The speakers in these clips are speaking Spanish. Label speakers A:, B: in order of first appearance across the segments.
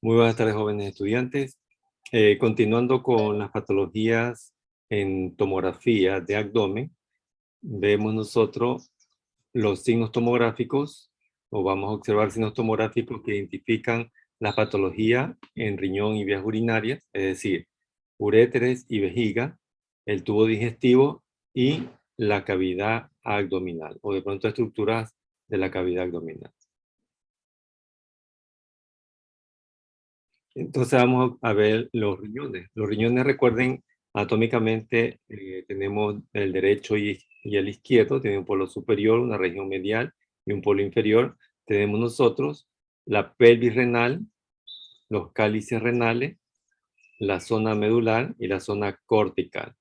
A: Muy buenas tardes, jóvenes estudiantes. Continuando con las patologías en tomografía de abdomen, vemos nosotros los signos tomográficos, o vamos a observar signos tomográficos que identifican la patología en riñón y vías urinarias, es decir, uréteres y vejiga, el tubo digestivo y la cavidad abdominal, o de pronto estructuras de la cavidad abdominal. Entonces vamos a ver los riñones. Los riñones, recuerden, anatómicamente tenemos el derecho y el izquierdo, tienen un polo superior, una región medial y un polo inferior. Tenemos nosotros la pelvis renal, los cálices renales, la zona medular y la zona cortical.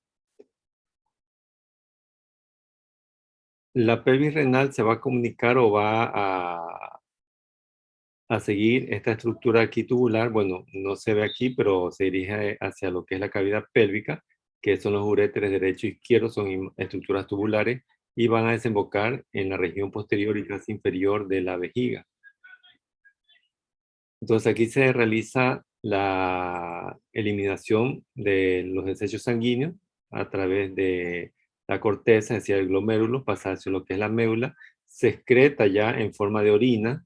A: La pelvis renal se va a comunicar o va a seguir esta estructura aquí tubular. Bueno, no se ve aquí, pero se dirige hacia lo que es la cavidad pélvica, que son los uréteres derecho e izquierdo, son estructuras tubulares y van a desembocar en la región posterior y casi inferior de la vejiga. Entonces aquí se realiza la eliminación de los desechos sanguíneos a través de la corteza, es decir, el glomérulo, pasa hacia lo que es la médula, se excreta ya en forma de orina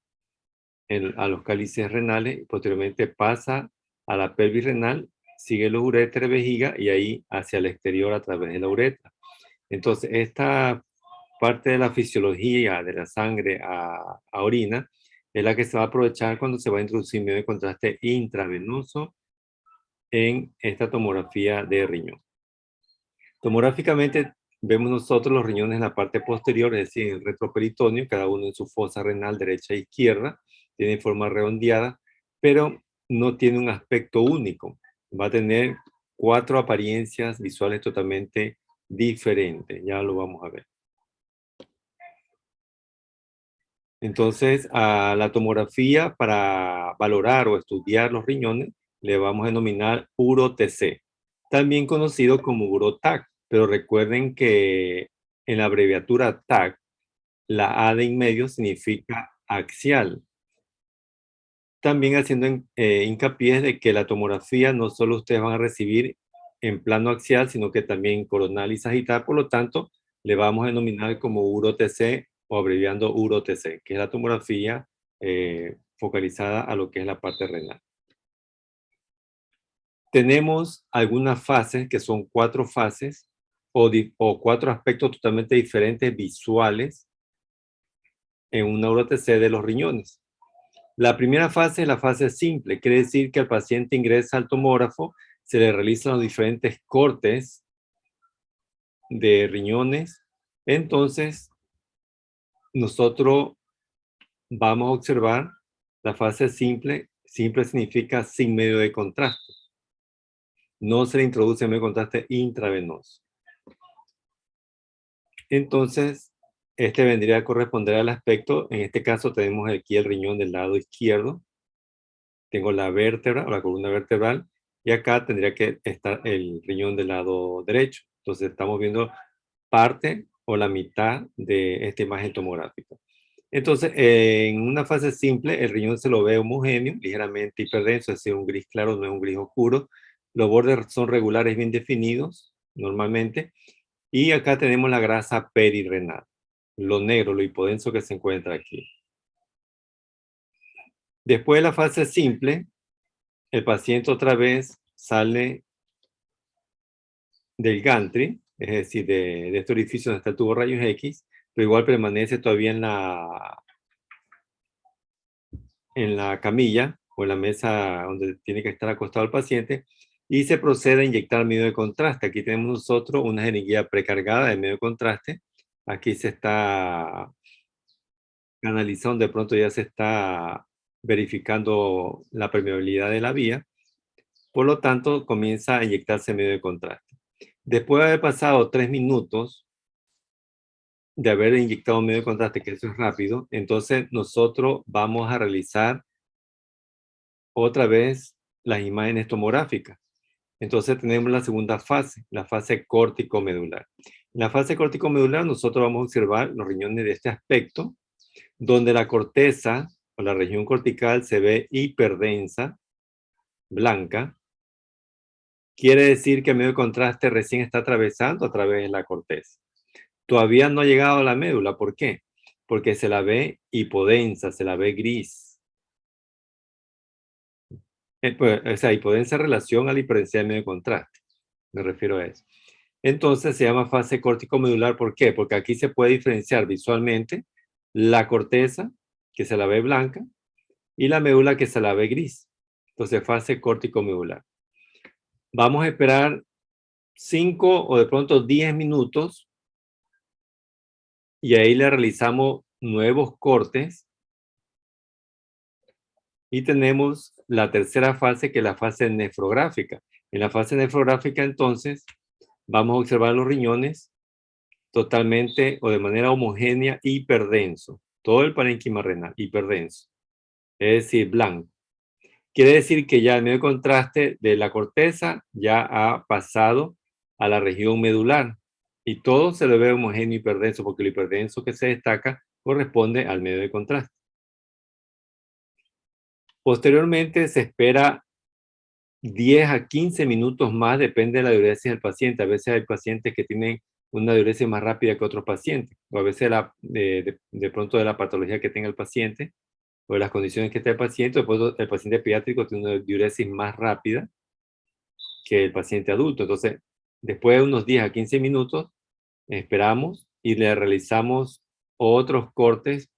A: a los cálices renales, y posteriormente pasa a la pelvis renal, sigue los uréteres, vejiga y ahí hacia el exterior a través de la uretra. Entonces, esta parte de la fisiología de la sangre a orina es la que se va a aprovechar cuando se va a introducir medio de contraste intravenoso en esta tomografía de riñón. Tomográficamente vemos nosotros los riñones en la parte posterior, es decir, en el retroperitoneo, cada uno en su fosa renal derecha e izquierda, tiene forma redondeada, pero no tiene un aspecto único. Va a tener 4 apariencias visuales totalmente diferentes, ya lo vamos a ver. Entonces, a la tomografía para valorar o estudiar los riñones le vamos a denominar URO-TC, también conocido como URO-TAC, pero recuerden que en la abreviatura TAC, la A de en medio significa axial. También haciendo hincapié de que la tomografía no solo ustedes van a recibir en plano axial, sino que también coronal y sagital, por lo tanto, le vamos a denominar como URO-TC o abreviando URO-TC, que es la tomografía focalizada a lo que es la parte renal. Tenemos algunas fases, que son 4 fases, o 4 aspectos totalmente diferentes visuales en una URO-TC de los riñones. La primera fase es la fase simple, quiere decir que el paciente ingresa al tomógrafo, se le realizan los diferentes cortes de riñones, entonces nosotros vamos a observar la fase simple. Simple significa sin medio de contraste. No se le introduce medio de contraste intravenoso. Entonces, este vendría a corresponder al aspecto, en este caso tenemos aquí el riñón del lado izquierdo, tengo la vértebra o la columna vertebral, y acá tendría que estar el riñón del lado derecho. Entonces estamos viendo parte o la mitad de esta imagen tomográfica. Entonces, en una fase simple, el riñón se lo ve homogéneo, ligeramente hiperdenso, es decir, un gris claro, no es un gris oscuro. Los bordes son regulares, bien definidos, normalmente. Y acá tenemos la grasa perirrenal, lo negro, lo hipodenso que se encuentra aquí. Después de la fase simple, el paciente otra vez sale del gantry, es decir, de este orificio donde está el tubo rayos X, pero igual permanece todavía en la camilla o en la mesa donde tiene que estar acostado el paciente, y se procede a inyectar medio de contraste. Aquí tenemos nosotros una jeringuilla precargada de medio de contraste. Aquí se está canalizando, de pronto ya se está verificando la permeabilidad de la vía. Por lo tanto, comienza a inyectarse medio de contraste. Después de haber pasado 3 minutos de haber inyectado medio de contraste, que eso es rápido, entonces nosotros vamos a realizar otra vez las imágenes tomográficas. Entonces tenemos la segunda fase, la fase córtico-medular. En la fase córtico-medular nosotros vamos a observar los riñones de este aspecto, donde la corteza o la región cortical se ve hiperdensa, blanca, quiere decir que el medio de contraste recién está atravesando a través de la corteza. Todavía no ha llegado a la médula. ¿Por qué? Porque se la ve hipodensa, se la ve gris. Pues, o sea, hipodensa en relación a la hiperdensidad del medio de contraste. Me refiero a eso. Entonces se llama fase córtico-medular. ¿Por qué? Porque aquí se puede diferenciar visualmente la corteza, que se la ve blanca, y la médula, que se la ve gris. Entonces, fase córtico-medular. Vamos a esperar 5 o de pronto 10 minutos y ahí le realizamos nuevos cortes y tenemos la tercera fase, que es la fase nefrográfica. En la fase nefrográfica, entonces, vamos a observar los riñones totalmente o de manera homogénea, hiperdenso. Todo el parénquima renal, hiperdenso. Es decir, blanco. Quiere decir que ya el medio de contraste de la corteza ya ha pasado a la región medular y todo se le ve homogéneo hiperdenso, porque el hiperdenso que se destaca corresponde al medio de contraste. Posteriormente se espera 10 a 15 minutos más, depende de la diuresis del paciente. A veces hay pacientes que tienen una diuresis más rápida que otros pacientes, o a veces de pronto de la patología que tenga el paciente, o de las condiciones que esté el paciente. Después el paciente pediátrico tiene una diuresis más rápida que el paciente adulto. Entonces, después de unos 10 a 15 minutos, esperamos y le realizamos otros cortes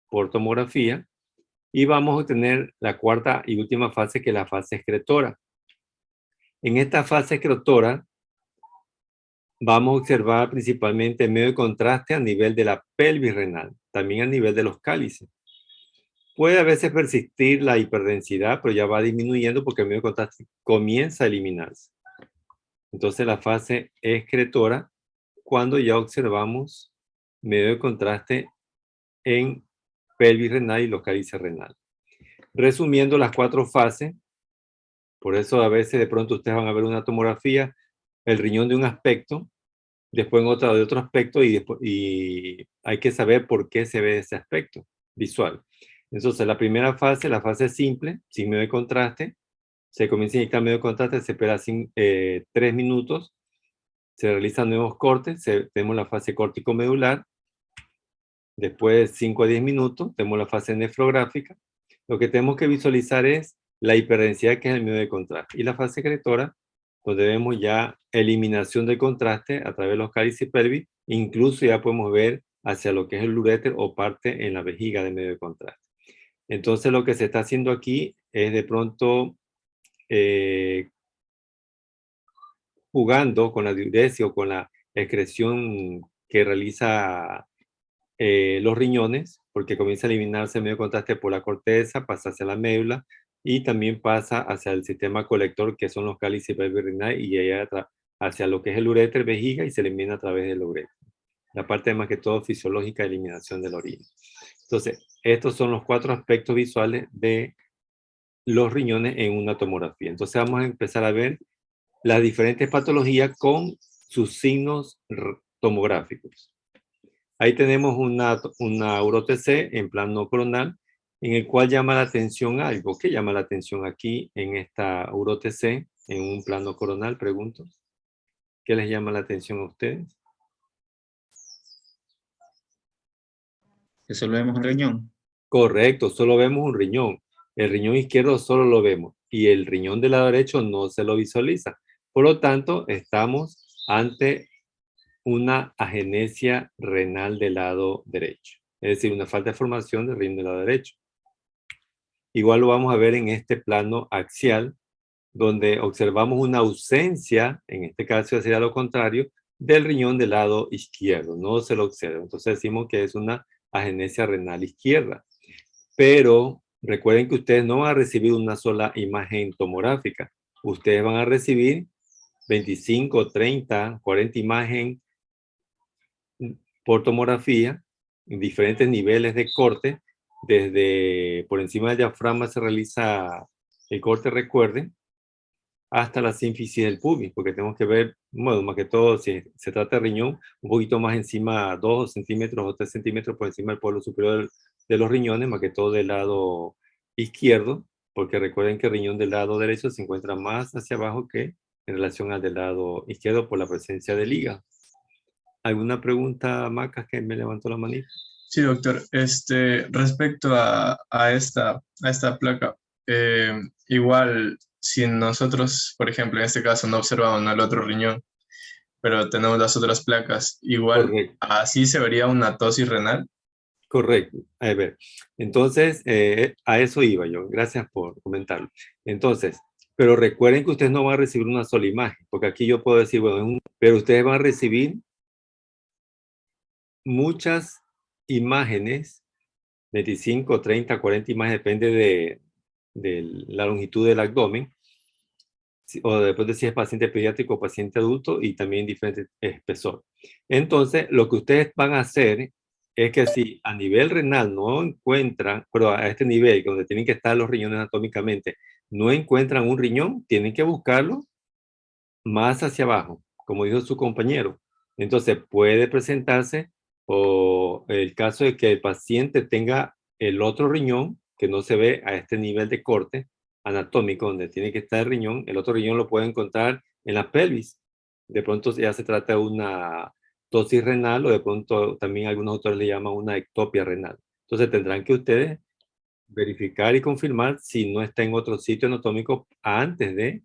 A: por tomografía y vamos a obtener la cuarta y última fase, que es la fase excretora. En esta fase excretora vamos a observar principalmente el medio de contraste a nivel de la pelvis renal, también a nivel de los cálices. Puede a veces persistir la hiperdensidad, pero ya va disminuyendo porque el medio de contraste comienza a eliminarse. Entonces la fase excretora, cuando ya observamos medio de contraste en pelvis renal y los cálices renal. Resumiendo las 4 fases, por eso a veces de pronto ustedes van a ver una tomografía, el riñón de un aspecto, después en otra de otro aspecto, y hay que saber por qué se ve ese aspecto visual. Entonces la primera fase, la fase simple, sin medio de contraste, se comienza a inyectar medio de contraste, se espera 3 minutos, se realizan nuevos cortes, tenemos la fase córtico-medular, después de 5 a 10 minutos, tenemos la fase nefrográfica. Lo que tenemos que visualizar es la hiperdensidad, que es el medio de contraste, y la fase excretora, donde vemos ya eliminación del contraste a través de los cálices y pelvis, incluso ya podemos ver hacia lo que es el uréter o parte en la vejiga de medio de contraste. Entonces lo que se está haciendo aquí es de pronto jugando con la diuresis o con la excreción que realiza los riñones, porque comienza a eliminarse el medio de contraste por la corteza, pasa hacia la médula y también pasa hacia el sistema colector, que son los cálices pelvis renal, y allá hacia lo que es el uréter, vejiga, y se elimina a través del uréter. La parte más que todo fisiológica de eliminación de la orina. Entonces, estos son los 4 aspectos visuales de los riñones en una tomografía. Entonces vamos a empezar a ver las diferentes patologías con sus signos tomográficos. Ahí tenemos una UroTC en plano coronal, en el cual llama la atención algo. ¿Qué llama la atención aquí en esta UroTC en un plano coronal? Pregunto. ¿Qué les llama la atención a ustedes?
B: Que solo vemos un riñón.
A: Correcto, solo vemos un riñón. El riñón izquierdo solo lo vemos y el riñón del lado derecho no se lo visualiza. Por lo tanto, estamos ante una agenesia renal del lado derecho, es decir, una falta de formación del riñón del lado derecho. Igual lo vamos a ver en este plano axial, donde observamos una ausencia, en este caso sería lo contrario, del riñón del lado izquierdo, no se lo observa. Entonces decimos que es una agenesia renal izquierda. Pero recuerden que ustedes no van a recibir una sola imagen tomográfica. Ustedes van a recibir 25, 30, 40 imágenes por tomografía en diferentes niveles de corte. Desde por encima del diafragma se realiza el corte, recuerden, hasta la sínfisis del pubis, porque tenemos que ver, bueno, más que todo, si se trata de riñón, un poquito más encima, 2 centímetros o 3 centímetros por encima del polo superior de los riñones, más que todo del lado izquierdo, porque recuerden que el riñón del lado derecho se encuentra más hacia abajo que en relación al del lado izquierdo por la presencia del hígado. ¿Alguna pregunta, Macas, que me levantó la manita?
C: Sí, doctor. Respecto a esta placa, igual si nosotros, por ejemplo, en este caso no observamos, ¿no?, el otro riñón, pero tenemos las otras placas, igual
A: Correcto.
C: así se vería una tosis renal.
A: Correcto. A ver, entonces, a eso iba yo. Gracias por comentarlo. Entonces, pero recuerden que ustedes no van a recibir una sola imagen, porque aquí yo puedo decir, bueno, pero ustedes van a recibir muchas imágenes, 25, 30, 40 imágenes, depende de la longitud del abdomen, o después de si es paciente pediátrico o paciente adulto, y también diferente espesor. Entonces, lo que ustedes van a hacer es que si a nivel renal no encuentran, pero a este nivel, donde tienen que estar los riñones anatómicamente, no encuentran un riñón, tienen que buscarlo más hacia abajo, como dijo su compañero. Entonces, puede presentarse o el caso de que el paciente tenga el otro riñón que no se ve a este nivel de corte anatómico donde tiene que estar el riñón. El otro riñón lo puede encontrar en la pelvis. De pronto ya se trata de una tosis renal o de pronto también algunos autores le llaman una ectopia renal. Entonces tendrán que ustedes verificar y confirmar si no está en otro sitio anatómico antes de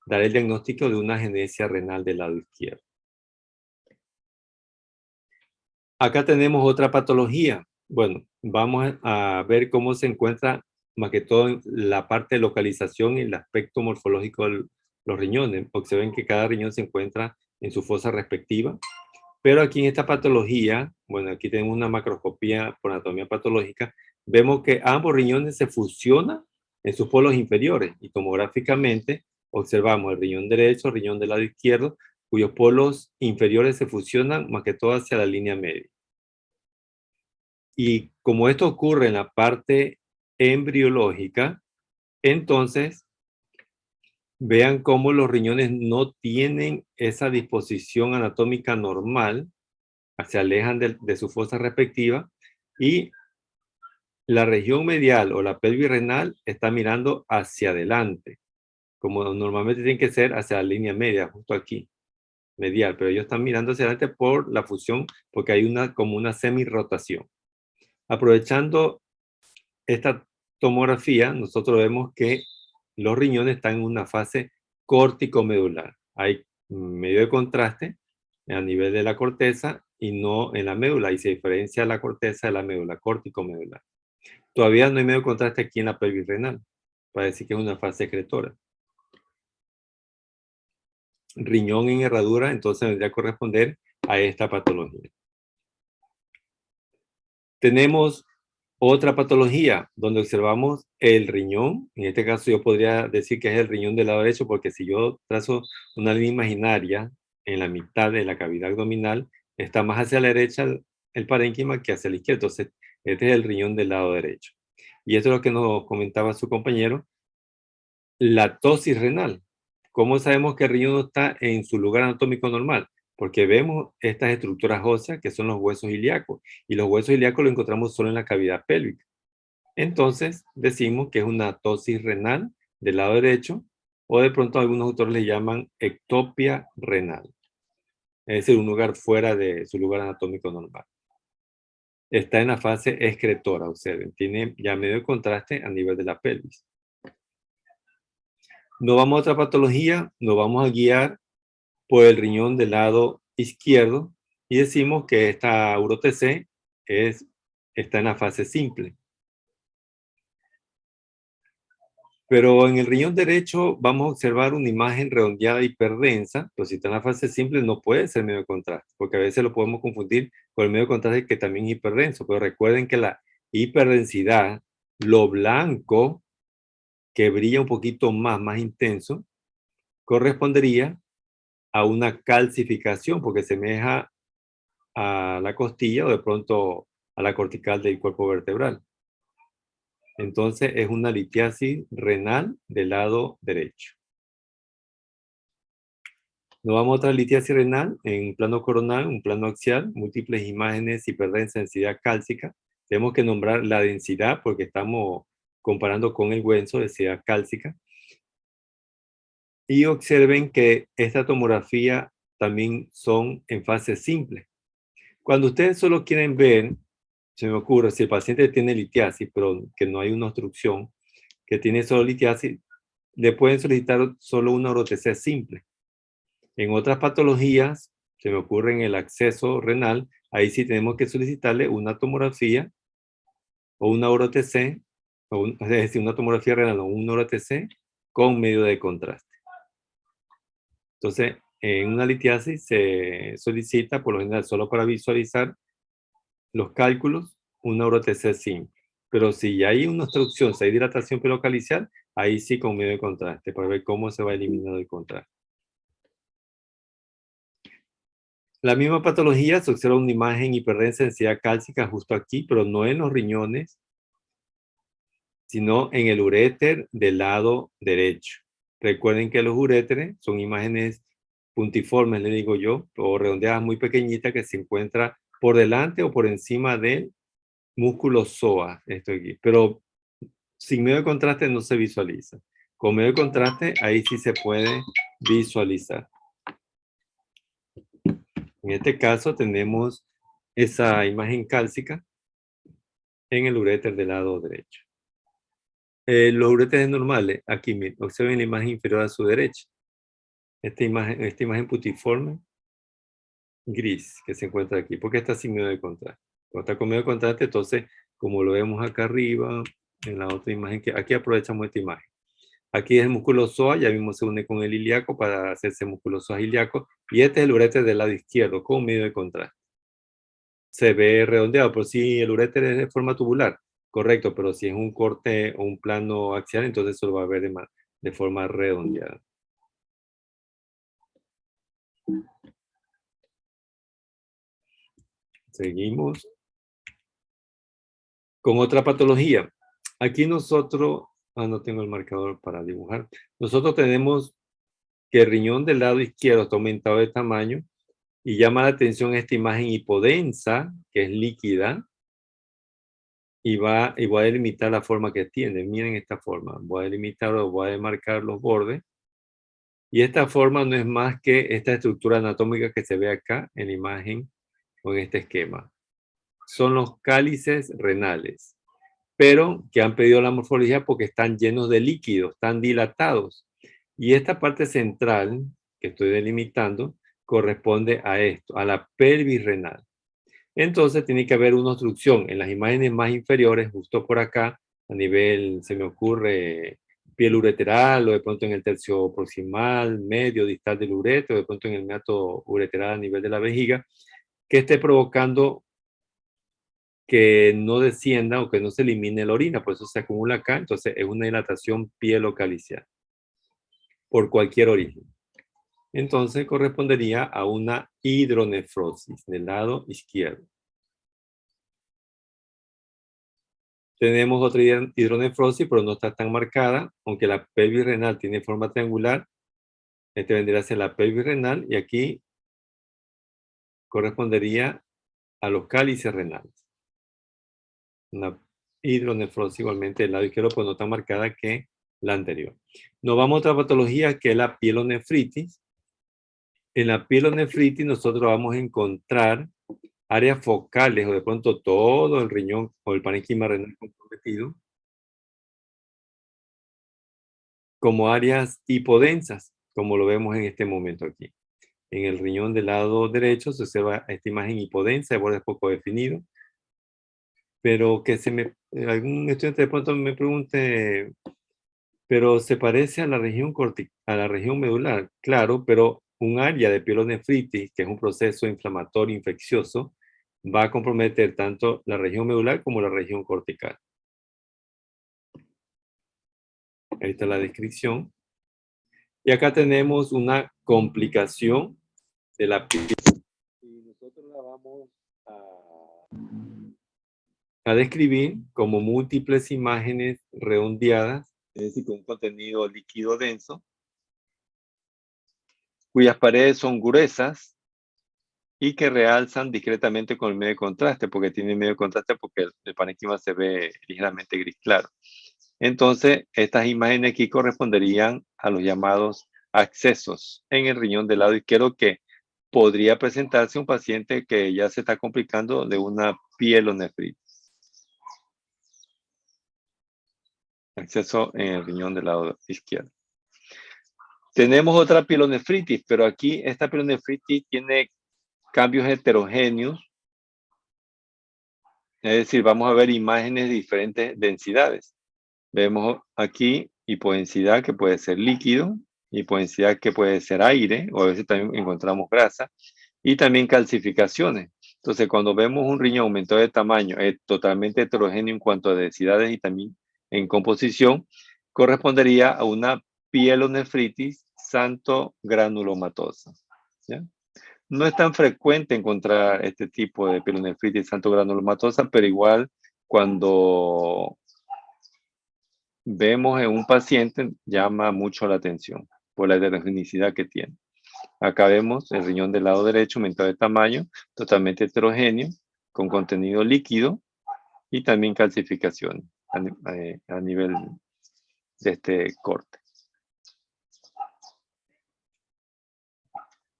A: dar el diagnóstico de una agenesia renal del lado izquierdo. Acá tenemos otra patología. Bueno, vamos a ver cómo se encuentra más que todo en la parte de localización y el aspecto morfológico de los riñones. Observen que cada riñón se encuentra en su fosa respectiva. Pero aquí en esta patología, bueno, aquí tenemos una macroscopía por anatomía patológica, vemos que ambos riñones se fusionan en sus polos inferiores y tomográficamente observamos el riñón derecho, el riñón del lado izquierdo, cuyos polos inferiores se fusionan más que todo hacia la línea media. Y como esto ocurre en la parte embriológica, entonces vean cómo los riñones no tienen esa disposición anatómica normal, se alejan de su fosa respectiva y la región medial o la pelvis renal está mirando hacia adelante, como normalmente tienen que ser hacia la línea media, justo aquí, medial, pero ellos están mirando hacia adelante por la fusión, porque hay como una semi-rotación. Aprovechando esta tomografía, nosotros vemos que los riñones están en una fase córtico-medular. Hay medio de contraste a nivel de la corteza y no en la médula, y se diferencia la corteza de la médula, córtico-medular. Todavía no hay medio de contraste aquí en la pelvis renal, para decir que es una fase excretora. Riñón en herradura, entonces vendría a corresponder a esta patología. Tenemos otra patología donde observamos el riñón. En este caso yo podría decir que es el riñón del lado derecho, porque si yo trazo una línea imaginaria en la mitad de la cavidad abdominal, está más hacia la derecha el parénquima que hacia la izquierda. Entonces, este es el riñón del lado derecho. Y esto es lo que nos comentaba su compañero, la tosis renal. ¿Cómo sabemos que el riñón no está en su lugar anatómico normal? Porque vemos estas estructuras óseas que son los huesos ilíacos, y los huesos ilíacos los encontramos solo en la cavidad pélvica. Entonces decimos que es una tosis renal del lado derecho, o de pronto algunos autores le llaman ectopia renal, es decir, un lugar fuera de su lugar anatómico normal. Está en la fase excretora, observen, tiene ya medio contraste a nivel de la pelvis. No vamos a otra patología, nos vamos a guiar por el riñón del lado izquierdo y decimos que esta UroTC está en la fase simple. Pero en el riñón derecho vamos a observar una imagen redondeada hiperdensa, pero si está en la fase simple no puede ser medio de contraste, porque a veces lo podemos confundir con el medio de contraste que también es hiperdenso, pero recuerden que la hiperdensidad, lo blanco que brilla un poquito más intenso, correspondería a una calcificación, porque semeja a la costilla o de pronto a la cortical del cuerpo vertebral. Entonces es una litiasis renal del lado derecho. Nos vamos a otra litiasis renal en plano coronal, un plano axial, múltiples imágenes, hiperdensa, densidad cálcica. Tenemos que nombrar la densidad porque estamos comparando con el hueso de seda cálcica. Y observen que esta tomografía también son en fase simple. Cuando ustedes solo quieren ver, se me ocurre, si el paciente tiene litiasis, pero que no hay una obstrucción, que tiene solo litiasis, le pueden solicitar solo una uro-TC simple. En otras patologías, se me ocurre en el acceso renal, ahí sí tenemos que solicitarle una tomografía o una uro-TC, es decir, una tomografía renal o un uro-TC con medio de contraste. Entonces, en una litiasis se solicita, por lo general, solo para visualizar los cálculos, una uro-TC simple. Pero si ya hay una obstrucción, si hay dilatación pelocalicial, ahí sí con medio de contraste, para ver cómo se va eliminando el contraste. La misma patología se observa una imagen hiperdensa de densidad cálcica justo aquí, pero no en los riñones, sino en el uréter del lado derecho. Recuerden que los uréteres son imágenes puntiformes, le digo yo, o redondeadas muy pequeñitas que se encuentran por delante o por encima del músculo psoas, esto aquí. Pero sin medio de contraste no se visualiza. Con medio de contraste, ahí sí se puede visualizar. En este caso tenemos esa imagen cálcica en el uréter del lado derecho. Los uréteres normales, aquí miren, observen la imagen inferior a su derecha. Esta imagen putiforme gris que se encuentra aquí, porque está sin medio de contraste. Cuando está con medio de contraste, entonces, como lo vemos acá arriba, en la otra imagen, que aquí aprovechamos esta imagen. Aquí es el músculo psoas, ya mismo se une con el ilíaco para hacerse músculo psoas ilíaco, y este es el uréter del lado izquierdo, con medio de contraste. Se ve redondeado, pero si el uréter es de forma tubular, correcto, pero si es un corte o un plano axial, entonces se lo va a ver de forma redondeada. Seguimos con otra patología. Aquí nosotros, no tengo el marcador para dibujar. Nosotros tenemos que el riñón del lado izquierdo está aumentado de tamaño y llama la atención esta imagen hipodensa, que es líquida, y voy a delimitar la forma que tiene. Miren esta forma. Voy a delimitar o voy a demarcar los bordes. Y esta forma no es más que esta estructura anatómica que se ve acá en la imagen o en este esquema. Son los cálices renales, pero que han perdido la morfología porque están llenos de líquidos, están dilatados. Y esta parte central que estoy delimitando corresponde a esto, a la pelvis renal. Entonces tiene que haber una obstrucción en las imágenes más inferiores, justo por acá, a nivel, se me ocurre, piel ureteral, o de pronto en el tercio proximal, medio, distal del ureter, o de pronto en el meato ureteral a nivel de la vejiga, que esté provocando que no descienda o que no se elimine la orina, por eso se acumula acá, entonces es una dilatación pielocalicial, por cualquier origen. Entonces correspondería a una hidronefrosis del lado izquierdo. Tenemos otra hidronefrosis, pero no está tan marcada, aunque la pelvis renal tiene forma triangular. Este vendría a ser la pelvis renal y aquí correspondería a los cálices renales. Una hidronefrosis igualmente del lado izquierdo, pues no está marcada que la anterior. Nos vamos a otra patología que es la pielonefritis. En la pielonefritis nosotros vamos a encontrar áreas focales o de pronto todo el riñón o el parénquima renal comprometido como áreas hipodensas, como lo vemos en este momento aquí. En el riñón del lado derecho se observa esta imagen hipodensa de bordes poco definidos, pero que algún estudiante de pronto me pregunte, pero se parece a la región medular, claro, pero un área de pielonefritis, que es un proceso inflamatorio infeccioso, va a comprometer tanto la región medular como la región cortical. Ahí está la descripción. Y acá tenemos una complicación de la piel. Y nosotros la vamos a describir como múltiples imágenes redondeadas, es decir, con un contenido líquido denso, cuyas paredes son gruesas y que realzan discretamente con el medio de contraste, porque tiene medio de contraste porque el parénquima se ve ligeramente gris claro. Entonces, estas imágenes aquí corresponderían a los llamados accesos en el riñón del lado izquierdo que podría presentarse un paciente que ya se está complicando de una pielonefritis. Acceso en el riñón del lado izquierdo. Tenemos otra pielonefritis, pero aquí esta pielonefritis tiene cambios heterogéneos. Es decir, vamos a ver imágenes de diferentes densidades. Vemos aquí hipodensidad que puede ser líquido, hipodensidad que puede ser aire, o a veces también encontramos grasa, y también calcificaciones. Entonces, cuando vemos un riñón aumentado de tamaño, totalmente heterogéneo en cuanto a densidades y también en composición, correspondería a una pielonefritis santo-granulomatosa. ¿Ya? No es tan frecuente encontrar este tipo de pielonefritis santo-granulomatosa, pero igual cuando vemos en un paciente llama mucho la atención por la heterogenicidad que tiene. Acá vemos el riñón del lado derecho aumentado de tamaño, totalmente heterogéneo, con contenido líquido y también calcificación a nivel de este corte.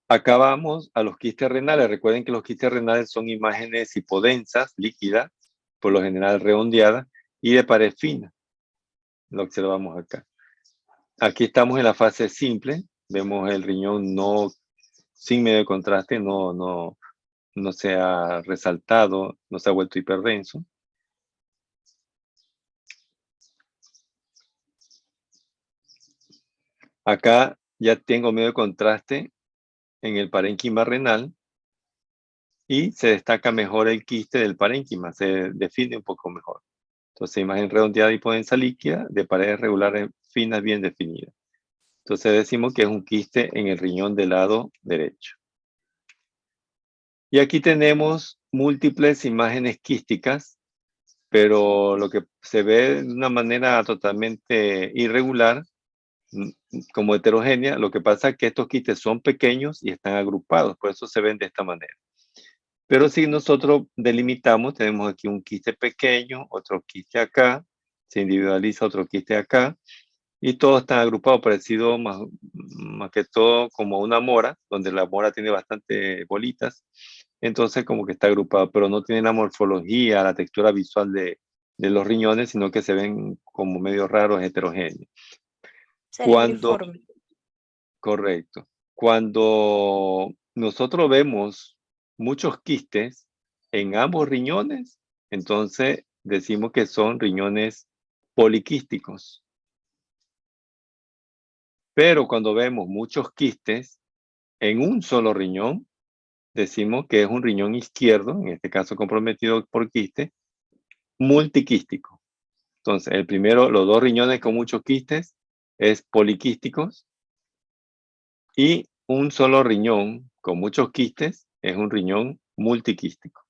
A: Acá vamos a los quistes renales. Recuerden que los quistes renales son imágenes hipodensas, líquidas, por lo general redondeadas, y de pared fina. Lo observamos acá. Aquí estamos en la fase simple. Vemos el riñón sin medio de contraste, no se ha resaltado, no se ha vuelto hiperdenso. Acá ya tengo medio de contraste en el parénquima renal y se destaca mejor el quiste del parénquima, se define un poco mejor. Entonces, imagen redondeada y hipodensa líquida de paredes regulares finas bien definidas. Entonces decimos que es un quiste en el riñón del lado derecho. Y aquí tenemos múltiples imágenes quísticas, pero lo que se ve de una manera totalmente irregular, como heterogénea, lo que pasa es que estos quistes son pequeños y están agrupados, por eso se ven de esta manera. Pero si nosotros delimitamos, tenemos aquí un quiste pequeño, otro quiste acá, se individualiza otro quiste acá, y todos están agrupados, parecido más que todo como una mora, donde la mora tiene bastante bolitas, entonces como que está agrupado, pero no tiene la morfología, la textura visual de los riñones, sino que se ven como medio raros, heterogéneos.
D: Uniforme.
A: Correcto. Cuando nosotros vemos muchos quistes en ambos riñones, entonces decimos que son riñones poliquísticos. Pero cuando vemos muchos quistes en un solo riñón, decimos que es un riñón izquierdo, en este caso comprometido por quiste, multiquístico. Entonces, los dos riñones con muchos quistes es poliquísticos y un solo riñón con muchos quistes es un riñón multiquístico.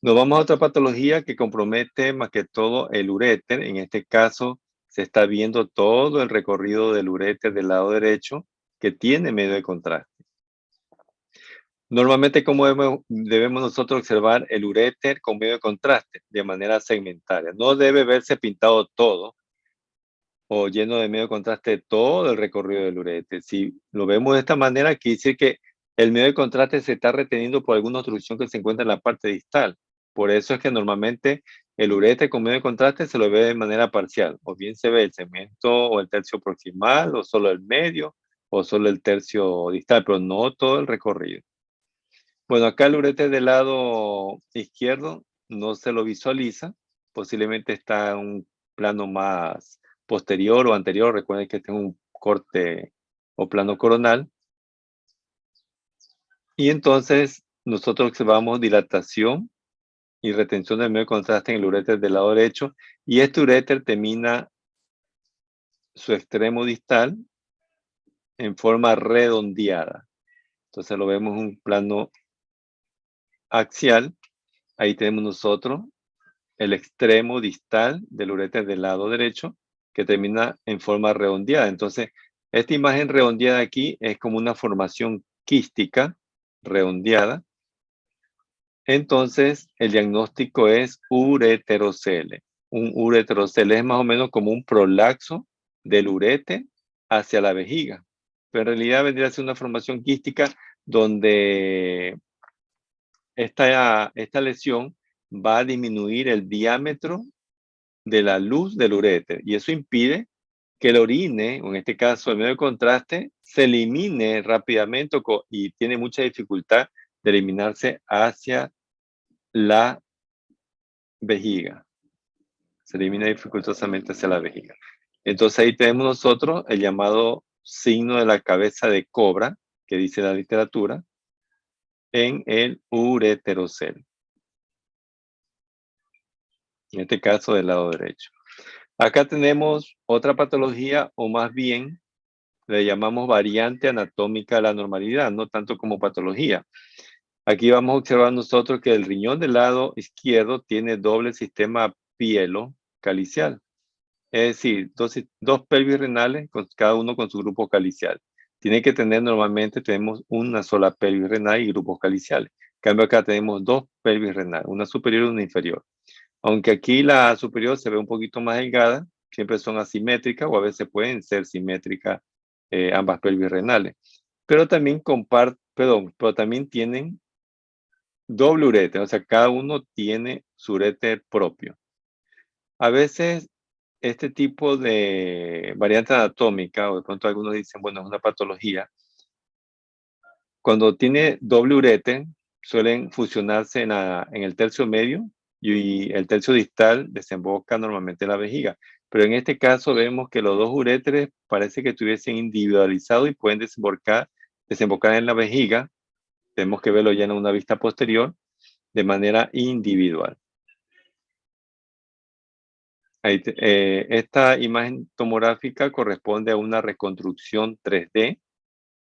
A: Nos vamos a otra patología que compromete más que todo el uréter. En este caso, se está viendo todo el recorrido del uréter del lado derecho que tiene medio de contraste. Normalmente, ¿cómo debemos nosotros observar el uréter con medio de contraste? De manera segmentaria. No debe verse pintado todo o lleno de medio de contraste todo el recorrido del uréter. Si lo vemos de esta manera, quiere decir que el medio de contraste se está reteniendo por alguna obstrucción que se encuentra en la parte distal. Por eso es que normalmente el uréter con medio de contraste se lo ve de manera parcial. O bien se ve el segmento o el tercio proximal, o solo el medio, o solo el tercio distal, pero no todo el recorrido. Bueno, acá el uréter del lado izquierdo no se lo visualiza. Posiblemente está en un plano más posterior o anterior. Recuerden que este es un corte o plano coronal. Y entonces nosotros observamos dilatación y retención del medio de contraste en el uréter del lado derecho. Y este uréter termina su extremo distal en forma redondeada. Entonces lo vemos en un plano axial. Ahí tenemos nosotros el extremo distal del uréter del lado derecho que termina en forma redondeada. Entonces, esta imagen redondeada aquí es como una formación quística redondeada. Entonces, el diagnóstico es ureterocele. un ureterocele, es más o menos como un prolaxo del urete hacia la vejiga. Pero en realidad vendría a ser una formación quística donde esta lesión va a disminuir el diámetro de la luz del uréter y eso impide que el orine, o en este caso el medio de contraste, se elimine rápidamente y tiene mucha dificultad de eliminarse hacia la vejiga. Se elimina dificultosamente hacia la vejiga. Entonces ahí tenemos nosotros el llamado signo de la cabeza de cobra, que dice la literatura, en el ureterocele. En este caso del lado derecho. Acá tenemos otra patología, o más bien le llamamos variante anatómica de la normalidad, no tanto como patología. Aquí vamos a observar nosotros que el riñón del lado izquierdo tiene doble sistema pielo-calicial. Es decir, dos pelvis renales, cada uno con su grupo calicial. Tiene que tener, normalmente tenemos una sola pelvis renal y grupos caliciales. En cambio acá tenemos dos pelvis renales, una superior y una inferior. Aunque aquí la superior se ve un poquito más delgada, siempre son asimétricas o a veces pueden ser simétricas ambas pelvis renales. Pero también pero también tienen doble uréter, o sea, cada uno tiene su uréter propio. A veces este tipo de variante anatómica, o de pronto algunos dicen, bueno, es una patología, cuando tiene doble uréter, suelen fusionarse en el tercio medio y el tercio distal desemboca normalmente en la vejiga. Pero en este caso vemos que los dos uréteres parece que estuviesen individualizados y pueden desembocar en la vejiga. Tenemos que verlo ya en una vista posterior de manera individual. Esta imagen tomográfica corresponde a una reconstrucción 3D.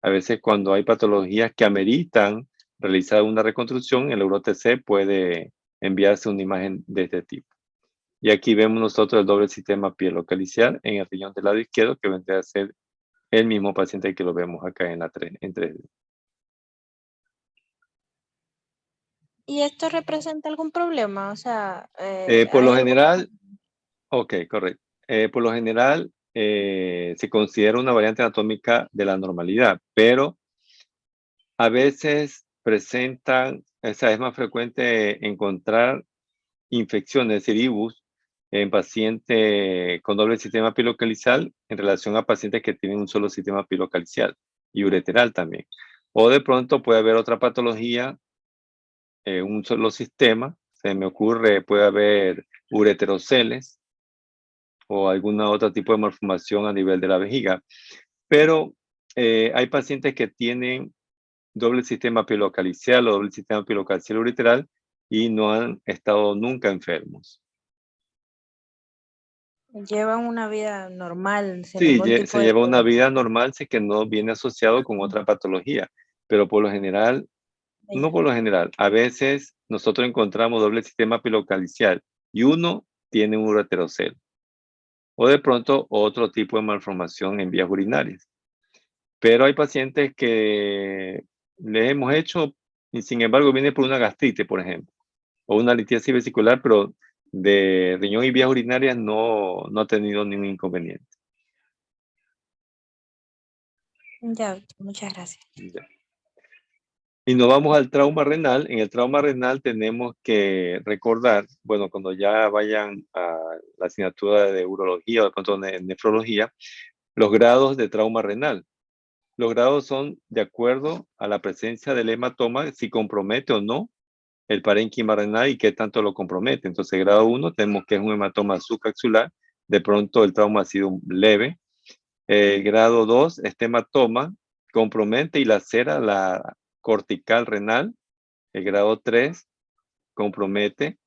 A: A veces cuando hay patologías que ameritan realizar una reconstrucción, el EuroTC puede enviarse una imagen de este tipo. Y aquí vemos nosotros el doble sistema pielocalicial en el riñón del lado izquierdo, que vendría a ser el mismo paciente que lo vemos acá en 3D.
D: ¿Y esto representa algún problema? O sea,
A: Por lo
D: ¿hay algún...
A: general, ok, correcto. Por lo general, se considera una variante anatómica de la normalidad, pero a veces presentan, es más frecuente encontrar infecciones, es decir, IBUS, en pacientes con doble sistema pilocalicial en relación a pacientes que tienen un solo sistema pilocalicial y ureteral también. O de pronto puede haber otra patología, un solo sistema, se me ocurre, puede haber ureteroceles o alguna otro tipo de malformación a nivel de la vejiga. Pero hay pacientes que tienen doble sistema pilocalicial o doble sistema pilocalicial ureteral y no han estado nunca enfermos.
D: Llevan una vida normal, sin
A: Sí,
D: ningún tipo
A: se
D: de
A: lleva una
D: problema.
A: vida normal, sí que no viene asociado con otra patología, pero por lo general, no por lo general, a veces nosotros encontramos doble sistema pilocalicial y uno tiene un ureterocele o de pronto otro tipo de malformación en vías urinarias. Pero hay pacientes que les hemos hecho y sin embargo viene por una gastritis, por ejemplo, o una litiasis vesicular, pero de riñón y vías urinarias no ha tenido ningún inconveniente.
D: Ya, muchas gracias.
A: Ya. Y nos vamos al trauma renal. En el trauma renal tenemos que recordar, bueno, cuando ya vayan a la asignatura de urología o de pronto de nefrología, los grados de trauma renal. Los grados son de acuerdo a la presencia del hematoma, si compromete o no el parénquima renal y qué tanto lo compromete. Entonces, grado 1 tenemos que es un hematoma subcapsular, de pronto el trauma ha sido leve. Grado 2, este hematoma compromete y lacera la cortical renal. El grado 3 compromete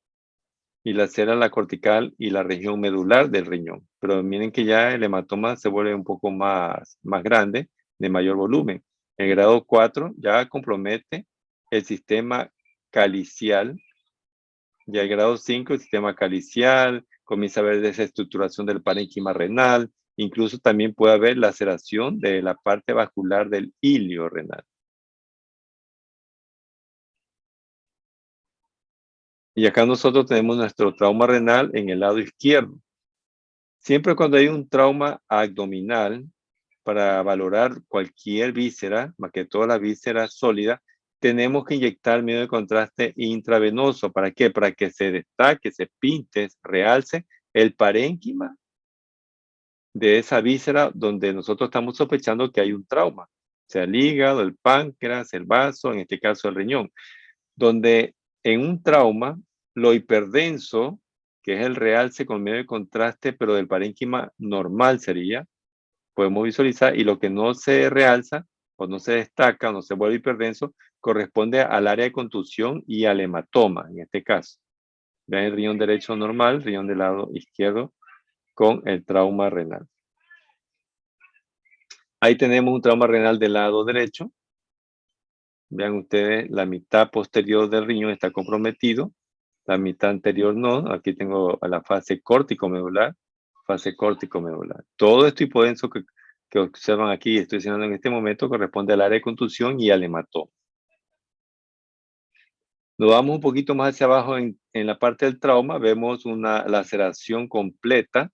A: y lacera la cortical y la región medular del riñón. Pero miren que ya el hematoma se vuelve un poco más grande, de mayor volumen. El grado 4 ya compromete el sistema calicial. Ya el grado 5, el sistema calicial, comienza a haber desestructuración del parénquima renal, incluso también puede haber laceración de la parte vascular del hilio renal. Y acá nosotros tenemos nuestro trauma renal en el lado izquierdo. Siempre cuando hay un trauma abdominal, para valorar cualquier víscera, más que toda la víscera sólida, tenemos que inyectar medio de contraste intravenoso. ¿Para qué? Para que se destaque, se pinte, realce el parénquima de esa víscera donde nosotros estamos sospechando que hay un trauma, sea el hígado, el páncreas, el vaso, en este caso el riñón, donde en un trauma, lo hiperdenso, que es el realce con medio de contraste, pero del parénquima normal sería, podemos visualizar, y lo que no se realza o no se destaca o no se vuelve hiperdenso corresponde al área de contusión y al hematoma en este caso. Vean el riñón derecho normal, riñón del lado izquierdo con el trauma renal. Ahí tenemos un trauma renal del lado derecho. Vean ustedes, la mitad posterior del riñón está comprometido, la mitad anterior no. Aquí tengo a la fase córtico-medular, fase córtico-medular. Todo esto hipodenso que observan aquí, estoy diciendo en este momento, corresponde al área de contusión y al hematoma. Nos vamos un poquito más hacia abajo en la parte del trauma, vemos una laceración completa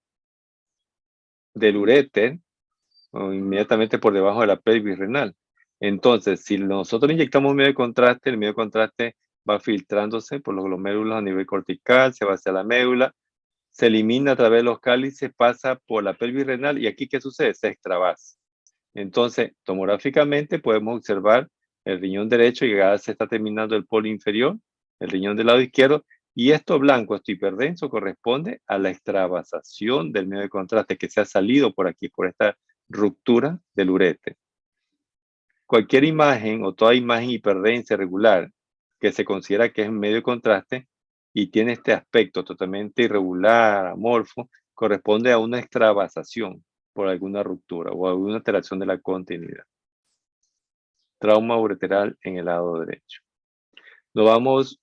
A: del uréter, o inmediatamente por debajo de la pelvis renal. Entonces, si nosotros inyectamos medio de contraste, el medio de contraste va filtrándose por los glomérulos a nivel cortical, se va hacia la médula, se elimina a través de los cálices, pasa por la pelvis renal y aquí, ¿qué sucede? Se extravasa. Entonces, tomográficamente podemos observar el riñón derecho y ya se está terminando el polo inferior, el riñón del lado izquierdo, y esto blanco, esto hiperdenso, corresponde a la extravasación del medio de contraste que se ha salido por aquí, por esta ruptura del uréter. Cualquier imagen o toda imagen hiperdensa regular que se considera que es medio de contraste y tiene este aspecto totalmente irregular, amorfo, corresponde a una extravasación por alguna ruptura o alguna alteración de la continuidad. Trauma ureteral en el lado derecho. Nos vamos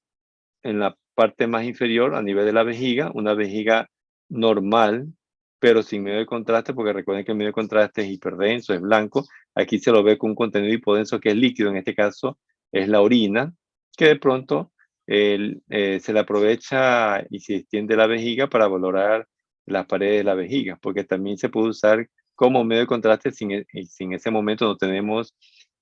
A: en la parte más inferior, a nivel de la vejiga, una vejiga normal, pero sin medio de contraste, porque recuerden que el medio de contraste es hiperdenso, es blanco. Aquí se lo ve con un contenido hipodenso que es líquido, en este caso es la orina, que de pronto se le aprovecha y se extiende la vejiga para valorar las paredes de la vejiga, porque también se puede usar como medio de contraste si en ese momento no tenemos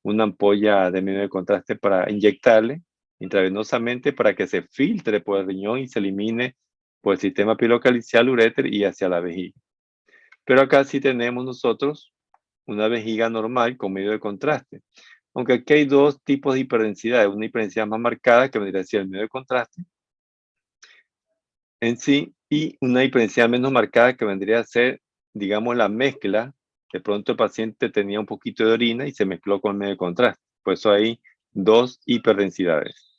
A: una ampolla de medio de contraste para inyectarle intravenosamente para que se filtre por el riñón y se elimine por el sistema pilocalicial, uréter y hacia la vejiga. Pero acá sí tenemos nosotros una vejiga normal con medio de contraste. Aunque aquí hay dos tipos de hiperdensidad, una hiperdensidad más marcada que vendría a ser el medio de contraste en sí y una hiperdensidad menos marcada que vendría a ser, digamos, la mezcla. De pronto el paciente tenía un poquito de orina y se mezcló con el medio de contraste. Por eso hay dos hiperdensidades.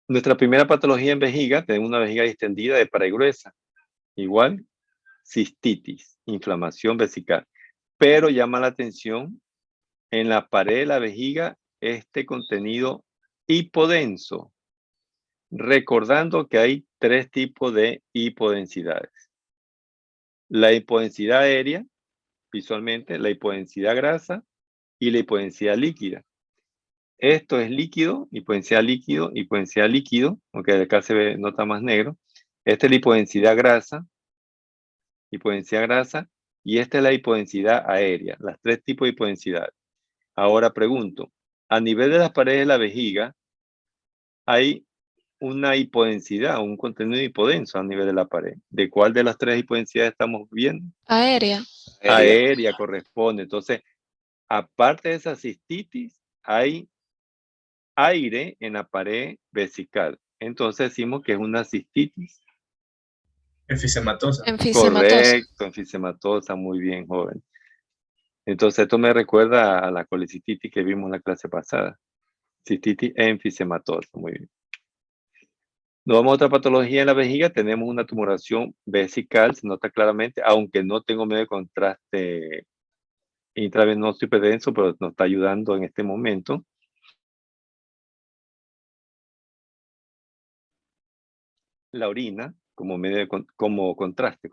A: Nuestra primera patología en vejiga, tenemos una vejiga distendida de pared gruesa. Igual, cistitis, inflamación vesical. Pero llama la atención en la pared de la vejiga este contenido hipodenso. Recordando que hay tres tipos de hipodensidades. La hipodensidad aérea, visualmente, la hipodensidad grasa y la hipodensidad líquida. Esto es líquido, hipodensidad líquido, aunque acá se ve, nota más negro. Esta es la hipodensidad grasa, y esta es la hipodensidad aérea, las tres tipos de hipodensidad. Ahora pregunto, a nivel de las paredes de la vejiga, hay una hipodensidad, un contenido hipodenso a nivel de la pared. ¿De cuál de las tres hipodensidades estamos viendo?
D: Aérea.
A: Aérea corresponde. Entonces, aparte de esa cistitis, hay aire en la pared vesical. Entonces decimos que es una cistitis.
C: Enfisematosa.
A: Correcto, enfisematosa, muy bien, joven. Entonces esto me recuerda a la colecititis que vimos en la clase pasada. Cistitis enfisematosa, muy bien. Nos vamos a otra patología en la vejiga, tenemos una tumoración vesical, se nota claramente, aunque no tengo medio de contraste intravenoso hiperdenso, pero nos está ayudando en este momento. La orina como medio como contraste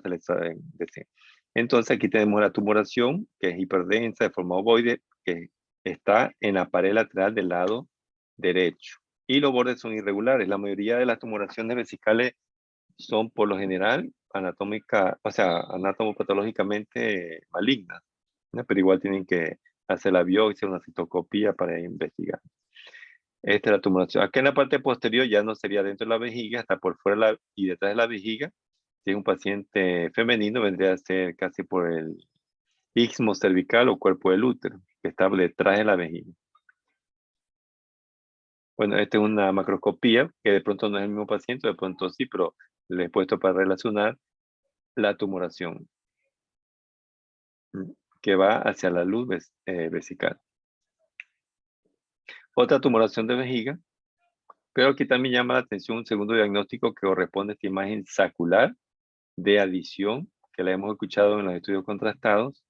A: le saben decir. Entonces aquí tenemos la tumoración que es hiperdensa de forma ovoide que está en la pared lateral del lado derecho. Y los bordes son irregulares. La mayoría de las tumoraciones vesicales son por lo general anatomopatológicamente malignas, ¿no? Pero igual tienen que hacer la biopsia, una citoscopía para investigar. Esta es la tumoración. Acá en la parte posterior ya no sería dentro de la vejiga, está por fuera y detrás de la vejiga. Si es un paciente femenino, vendría a ser casi por el istmo cervical o cuerpo del útero, que está detrás de la vejiga. Bueno, esta es una macroscopía, que de pronto no es el mismo paciente, de pronto sí, pero le he puesto para relacionar la tumoración que va hacia la luz vesical. Otra tumoración de vejiga, pero aquí también llama la atención un segundo diagnóstico que corresponde a esta imagen sacular de adición, que la hemos escuchado en los estudios contrastados,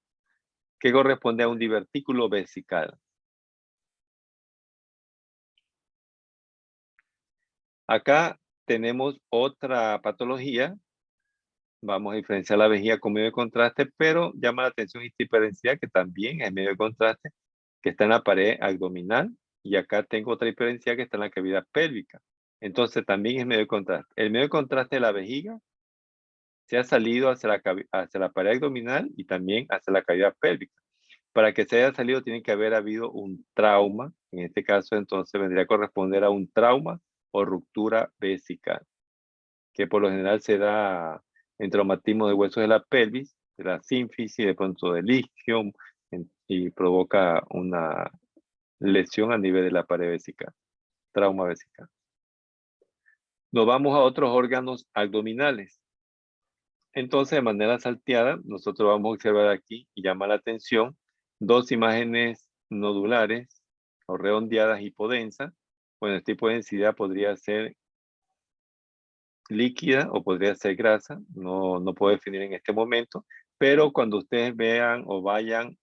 A: que corresponde a un divertículo vesical. Acá tenemos otra patología. Vamos a diferenciar la vejiga con medio de contraste, pero llama la atención esta hiperdensidad, que también es medio de contraste, que está en la pared abdominal, y acá tengo otra hiperdensidad que está en la cavidad pélvica. Entonces también es medio de contraste. El medio de contraste de la vejiga se ha salido hacia la pared abdominal y también hacia la cavidad pélvica. Para que se haya salido tiene que haber habido un trauma. En este caso entonces vendría a corresponder a un trauma o ruptura vesical, que por lo general se da en traumatismo de huesos de la pelvis, de la sínfisis, de pronto del isquio, y provoca una lesión a nivel de la pared vesical, trauma vesical. Nos vamos a otros órganos abdominales. Entonces, de manera salteada, nosotros vamos a observar aquí, y llama la atención, dos imágenes nodulares o redondeadas hipodensas. Bueno, este tipo de densidad podría ser líquida o podría ser grasa, no puedo definir en este momento, pero cuando ustedes vean o vayan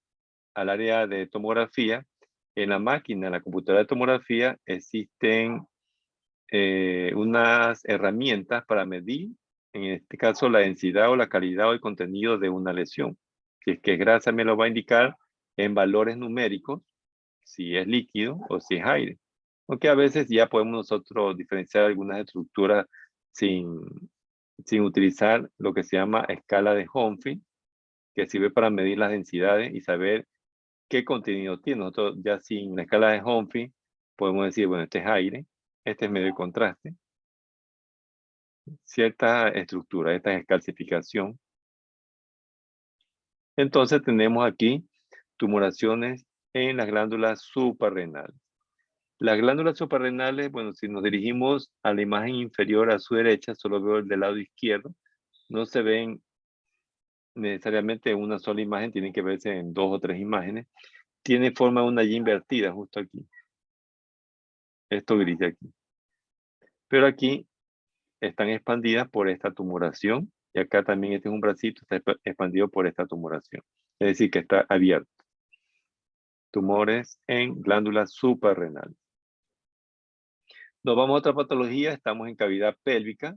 A: al área de tomografía, en la máquina, en la computadora de tomografía, existen unas herramientas para medir, en este caso, la densidad o la calidad o el contenido de una lesión. Si es que es grasa, me lo va a indicar en valores numéricos, si es líquido o si es aire. Aunque a veces ya podemos nosotros diferenciar algunas estructuras sin utilizar lo que se llama escala de Humphrey, que sirve para medir las densidades y saber qué contenido tiene. Nosotros ya sin la escala de Humphrey podemos decir, bueno, este es aire, este es medio de contraste, cierta estructura, esta es calcificación. Entonces tenemos aquí tumoraciones en las glándulas suprarrenales. Las glándulas suprarrenales, bueno, si nos dirigimos a la imagen inferior a su derecha, solo veo el del lado izquierdo, no se ven necesariamente en una sola imagen, tienen que verse en 2 o 3 imágenes. Tiene forma de una Y invertida justo aquí. Esto gris de aquí. Pero aquí están expandidas por esta tumoración, y acá también este es un bracito, está expandido por esta tumoración. Es decir, que está abierto. Tumores en glándulas suprarrenales. Nos vamos a otra patología, estamos en cavidad pélvica.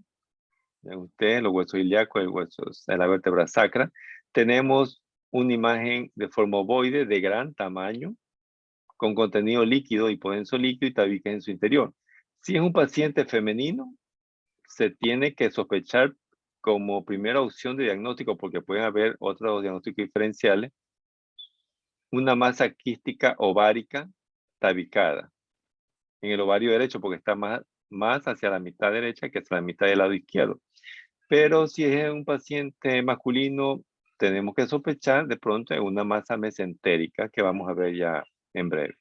A: Ven ustedes, los huesos ilíacos, el hueso de la vértebra sacra. Tenemos una imagen de forma ovoide de gran tamaño, con contenido líquido, hipodenso líquido y tabiques en su interior. Si es un paciente femenino, se tiene que sospechar como primera opción de diagnóstico, porque pueden haber otros diagnósticos diferenciales, una masa quística ovárica tabicada en el ovario derecho, porque está más hacia la mitad derecha que hacia la mitad del lado izquierdo. Pero si es un paciente masculino, tenemos que sospechar de pronto en una masa mesentérica, que vamos a ver ya en breve.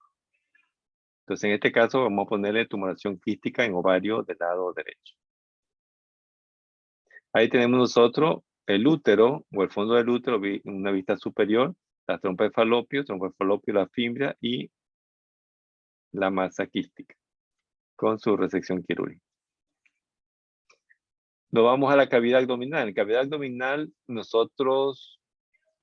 A: Entonces, en este caso, vamos a ponerle tumoración quística en ovario del lado derecho. Ahí tenemos nosotros el útero, o el fondo del útero, en una vista superior, la trompa de falopio, la fimbria y la masa quística, con su resección quirúrgica. Nos vamos a la cavidad abdominal. En cavidad abdominal, nosotros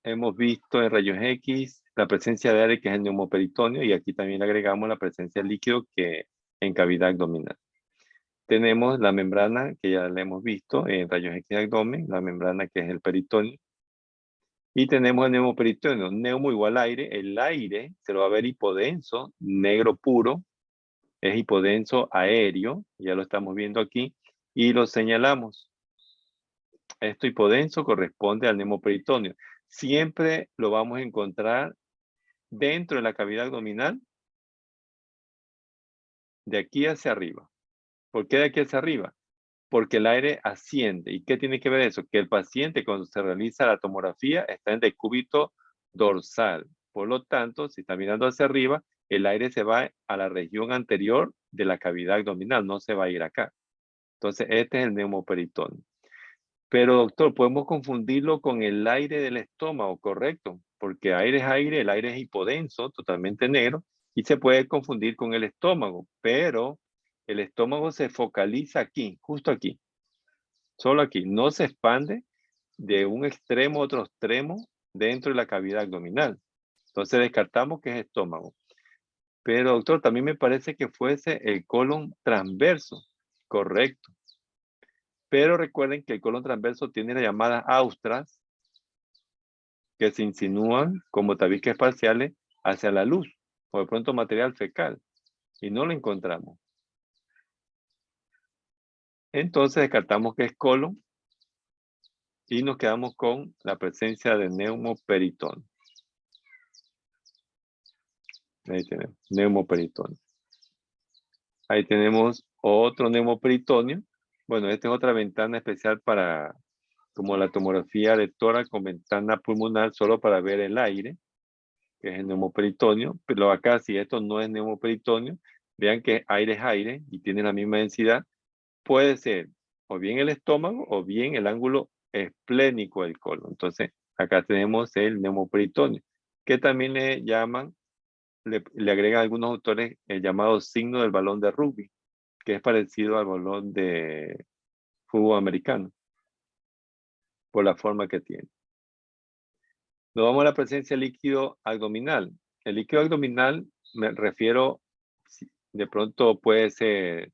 A: hemos visto en rayos X la presencia de aire, que es el neumoperitoneo, y aquí también le agregamos la presencia de líquido, que en cavidad abdominal. Tenemos la membrana, que ya la hemos visto en rayos X de abdomen, la membrana que es el peritoneo. Y tenemos el neumoperitoneo, neumo igual aire, el aire se lo va a ver hipodenso, negro puro, es hipodenso aéreo, ya lo estamos viendo aquí, y lo señalamos. Esto hipodenso corresponde al neumoperitoneo. Siempre lo vamos a encontrar dentro de la cavidad abdominal, de aquí hacia arriba. ¿Por qué de aquí hacia arriba? Porque el aire asciende. ¿Y qué tiene que ver eso? Que el paciente cuando se realiza la tomografía está en decúbito dorsal. Por lo tanto, si está mirando hacia arriba, el aire se va a la región anterior de la cavidad abdominal, no se va a ir acá. Entonces, este es el neumoperitoneo. Pero, doctor, podemos confundirlo con el aire del estómago, ¿correcto? Porque aire es aire, el aire es hipodenso, totalmente negro, y se puede confundir con el estómago, pero el estómago se focaliza aquí, justo aquí, solo aquí, no se expande de un extremo a otro extremo dentro de la cavidad abdominal. Entonces descartamos que es estómago. Pero, doctor, también me parece que fuese el colon transverso, correcto. Pero recuerden que el colon transverso tiene las llamadas austras que se insinúan como tabiques parciales hacia la luz o de pronto material fecal y no lo encontramos. Entonces descartamos que es colon y nos quedamos con la presencia de neumoperitoneo. Ahí tenemos, neumoperitoneo. Ahí tenemos otro neumoperitoneo. Bueno, esta es otra ventana especial para, como la tomografía de tórax con ventana pulmonar, solo para ver el aire, que es el neumoperitoneo. Pero acá, si esto no es neumoperitoneo, vean que aire es aire y tiene la misma densidad. Puede ser o bien el estómago o bien el ángulo esplénico del colon. Entonces, acá tenemos el neumoperitoneo, que también le llaman, le agregan algunos autores el llamado signo del balón de rugby, que es parecido al balón de fútbol americano, por la forma que tiene. Nos vamos a la presencia de líquido abdominal. El líquido abdominal, me refiero, de pronto puede ser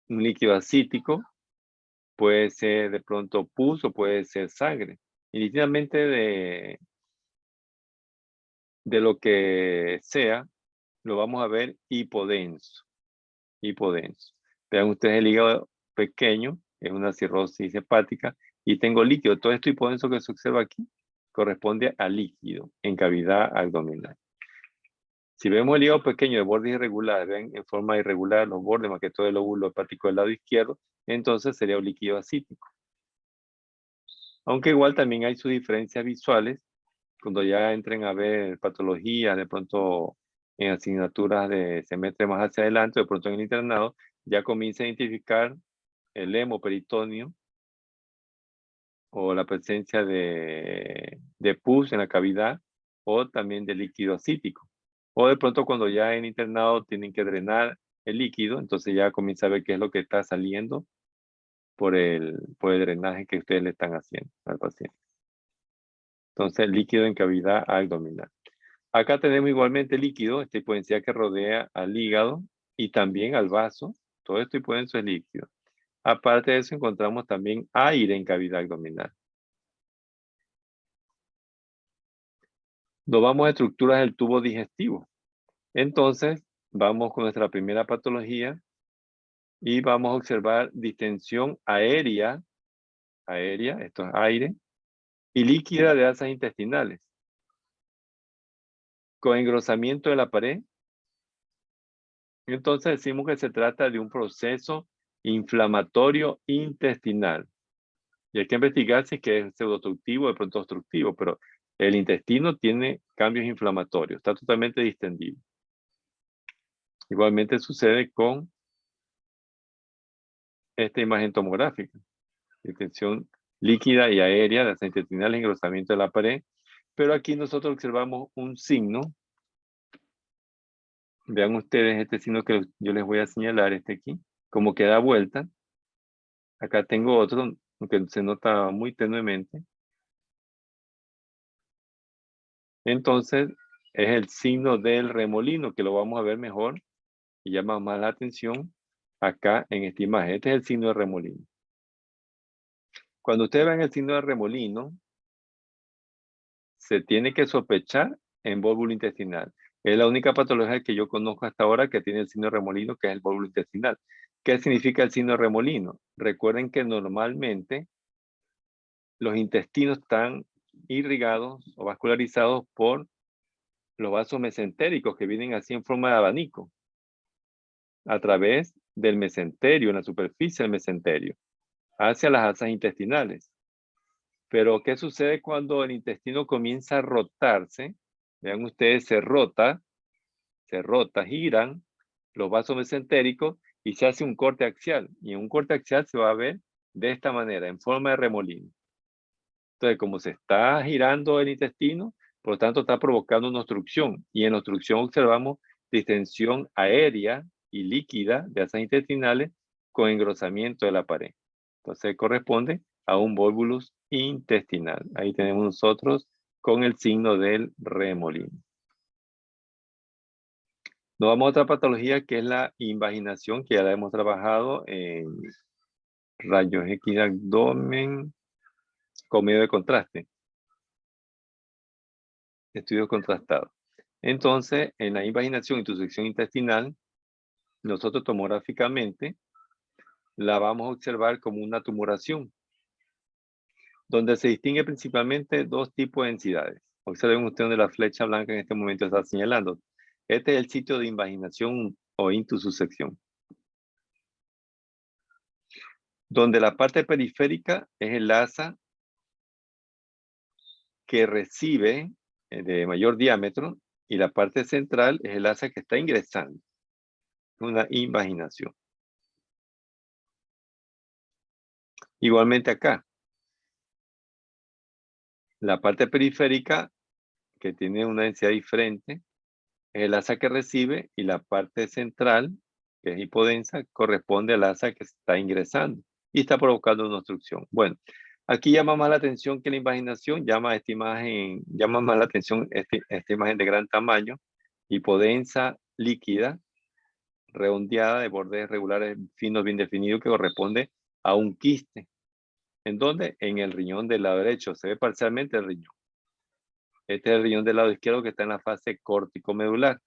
A: un líquido acítico, puede ser de pronto pus o puede ser sangre. Indistintamente de lo que sea, lo vamos a ver hipodenso. Hipodenso. Vean ustedes el hígado pequeño, es una cirrosis hepática, y tengo líquido. Todo esto hipodenso que se observa aquí corresponde a líquido en cavidad abdominal. Si vemos el hígado pequeño de bordes irregulares, ven en forma irregular los bordes, más que todo el lóbulo hepático del lado izquierdo, entonces sería un líquido acítico. Aunque igual también hay sus diferencias visuales, cuando ya entren a ver patologías, de pronto en asignaturas de semestre más hacia adelante, de pronto en el internado, ya comienza a identificar el hemoperitoneo o la presencia de pus en la cavidad o también de líquido acítico. O de pronto cuando ya en internado tienen que drenar el líquido, entonces ya comienza a ver qué es lo que está saliendo por el drenaje que ustedes le están haciendo al paciente. Entonces, líquido en cavidad abdominal. Acá tenemos igualmente líquido, esta hipodensidad que rodea al hígado y también al vaso. Todo esto hipodenso es líquido. Aparte de eso, encontramos también aire en cavidad abdominal. Nos vamos a estructuras del tubo digestivo. Entonces, vamos con nuestra primera patología y vamos a observar distensión aérea, esto es aire, y líquida de asas intestinales, con engrosamiento de la pared. Entonces decimos que se trata de un proceso inflamatorio intestinal. Y hay que investigar si es que es pseudoobstructivo o de pronto obstructivo, pero el intestino tiene cambios inflamatorios, está totalmente distendido. Igualmente sucede con esta imagen tomográfica. Distensión líquida y aérea de asas intestinales, engrosamiento de la pared. Pero aquí nosotros observamos un signo. Vean ustedes este signo que yo les voy a señalar, este aquí, como que da vuelta. Acá tengo otro, aunque se nota muy tenuemente. Entonces, es el signo del remolino, que lo vamos a ver mejor y llama más la atención acá en esta imagen. Este es el signo de remolino. Cuando ustedes ven el signo de remolino, se tiene que sospechar en embóbulo intestinal. Es la única patología que yo conozco hasta ahora que tiene el signo de remolino, que es el bóbulo intestinal. ¿Qué significa el signo de remolino? Recuerden que normalmente los intestinos están irrigados o vascularizados por los vasos mesentéricos que vienen así en forma de abanico a través del mesenterio, en la superficie del mesenterio, hacia las asas intestinales. Pero, ¿qué sucede cuando el intestino comienza a rotarse? Vean ustedes, se rota, giran los vasos mesentéricos y se hace un corte axial. Y en un corte axial se va a ver de esta manera, en forma de remolino. Entonces, como se está girando el intestino, por lo tanto está provocando una obstrucción. Y en la obstrucción observamos distensión aérea y líquida de asas intestinales con engrosamiento de la pared. Entonces corresponde a un volvulus intestinal. Ahí tenemos nosotros con el signo del remolino. Nos vamos a otra patología que es la invaginación, que ya la hemos trabajado en rayos X de abdomen con medio de contraste. Estudio contrastado. Entonces, en la invaginación y intusección intestinal, nosotros tomográficamente la vamos a observar como una tumoración, donde se distingue principalmente dos tipos de densidades. Observen ustedes donde la flecha blanca en este momento está señalando. Este es el sitio de invaginación o intusección, donde la parte periférica es el asa que recibe de mayor diámetro y la parte central es el asa que está ingresando. Una invaginación. Igualmente acá, la parte periférica que tiene una densidad diferente es el asa que recibe y la parte central, que es hipodensa, corresponde al asa que está ingresando y está provocando una obstrucción. Bueno, aquí llama más la atención que la invaginación, llama más la atención esta imagen de gran tamaño, hipodensa, líquida, redondeada, de bordes regulares, finos, bien definidos, que corresponde a un quiste. ¿En dónde? En el riñón del lado derecho. Se ve parcialmente el riñón. Este es el riñón del lado izquierdo que está en la fase córtico-medular.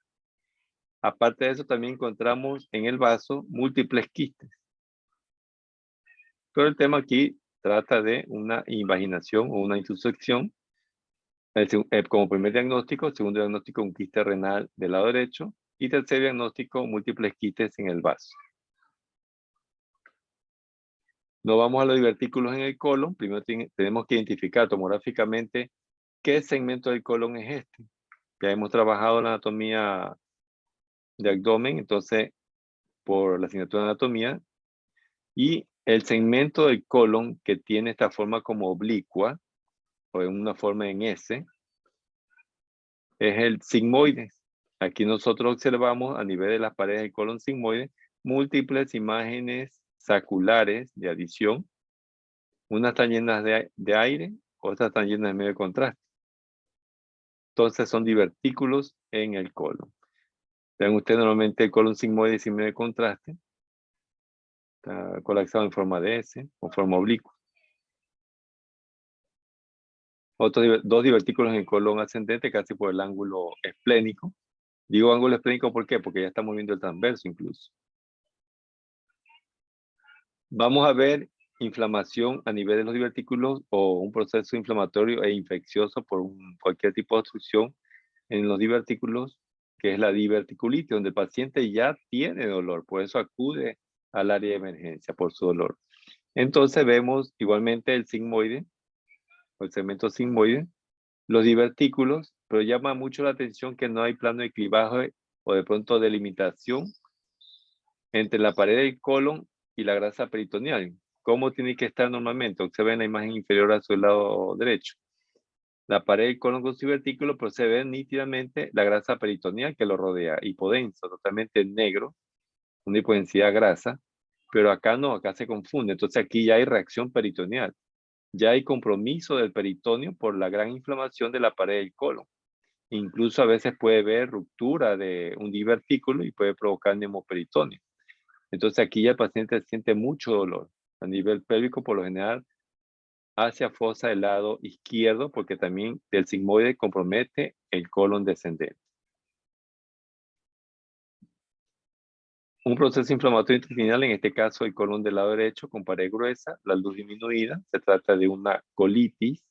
A: Aparte de eso, también encontramos en el vaso múltiples quistes. Pero el tema aquí trata de una invaginación o una intusección. Como primer diagnóstico, segundo diagnóstico, un quiste renal del lado derecho. Y tercer diagnóstico, múltiples quistes en el vaso. Nos vamos a los divertículos en el colon. Primero tenemos que identificar tomográficamente qué segmento del colon es este. Ya hemos trabajado la anatomía de abdomen, entonces por la asignatura de anatomía, y el segmento del colon que tiene esta forma como oblicua, o en una forma en S, es el sigmoide. Aquí nosotros observamos a nivel de las paredes del colon sigmoide múltiples imágenes saculares de adición. Unas están llenas de aire, otras están llenas de medio de contraste. Entonces son divertículos en el colon. Vean ustedes normalmente el colon sigmoide sin medio de contraste. Está colapsado en forma de S o forma oblicua. Otros dos divertículos en el colon ascendente casi por el ángulo esplénico. Digo ángulo esplénico, ¿por qué? Porque ya estamos viendo el transverso incluso. Vamos a ver inflamación a nivel de los divertículos o un proceso inflamatorio e infeccioso por cualquier tipo de obstrucción en los divertículos, que es la diverticulitis, donde el paciente ya tiene dolor, por eso acude al área de emergencia por su dolor. Entonces vemos igualmente el sigmoide, o el segmento sigmoide, los divertículos, pero llama mucho la atención que no hay plano de clivaje o de pronto delimitación entre la pared del colon y la grasa peritoneal. ¿Cómo tiene que estar normalmente? Observen la imagen inferior a su lado derecho. La pared del colon con su divertículo, pero se ve nítidamente la grasa peritoneal que lo rodea, hipodenso, totalmente negro, una hipodensidad grasa, pero acá no, acá se confunde. Entonces aquí ya hay reacción peritoneal. Ya hay compromiso del peritoneo por la gran inflamación de la pared del colon. Incluso a veces puede haber ruptura de un divertículo y puede provocar neumoperitoneo. Entonces aquí ya el paciente siente mucho dolor a nivel pélvico, por lo general hacia fosa del lado izquierdo, porque también el sigmoide compromete el colon descendente. Un proceso inflamatorio intestinal, en este caso el colon del lado derecho con pared gruesa, la luz disminuida. Se trata de una colitis,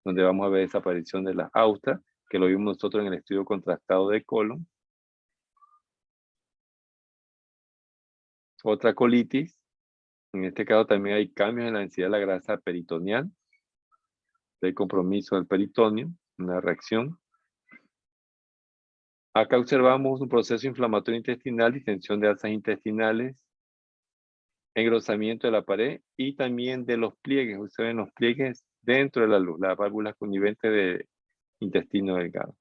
A: donde vamos a ver desaparición de las austras, que lo vimos nosotros en el estudio contrastado del colon. Otra colitis, en este caso también hay cambios en la densidad de la grasa peritoneal, del compromiso del peritoneo, una reacción. Acá observamos un proceso inflamatorio intestinal, distensión de alzas intestinales, engrosamiento de la pared y también de los pliegues. Ustedes ven los pliegues dentro de la luz, las válvulas conniventes de intestino delgado.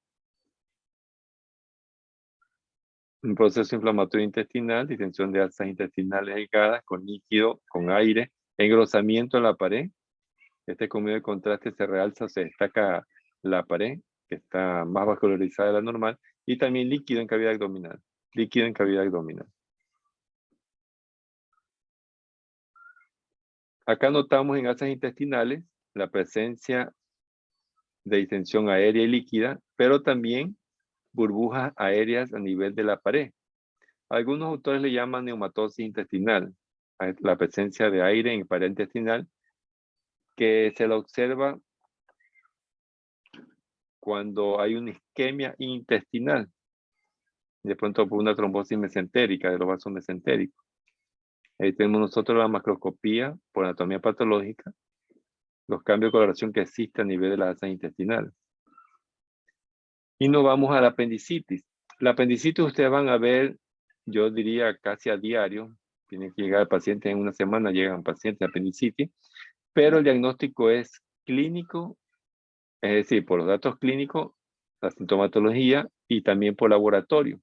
A: Un proceso inflamatorio intestinal, distensión de alzas intestinales delgadas con líquido, con aire, engrosamiento de la pared. Este con medio de contraste se realza, se destaca la pared, que está más vascularizada de la normal, y también líquido en cavidad abdominal. Líquido en cavidad abdominal. Acá notamos en alzas intestinales la presencia de distensión aérea y líquida, pero también burbujas aéreas a nivel de la pared. Algunos autores le llaman neumatosis intestinal, a la presencia de aire en pared intestinal, que se la observa cuando hay una isquemia intestinal, de pronto por una trombosis mesentérica de los vasos mesentéricos. Ahí tenemos nosotros la macroscopía por anatomía patológica, los cambios de coloración que existen a nivel de las alzas intestinales. Y nos vamos a la apendicitis. La apendicitis ustedes van a ver, yo diría casi a diario, tiene que llegar el paciente en una semana, llegan pacientes de apendicitis, pero el diagnóstico es clínico, es decir, por los datos clínicos, la sintomatología y también por laboratorio.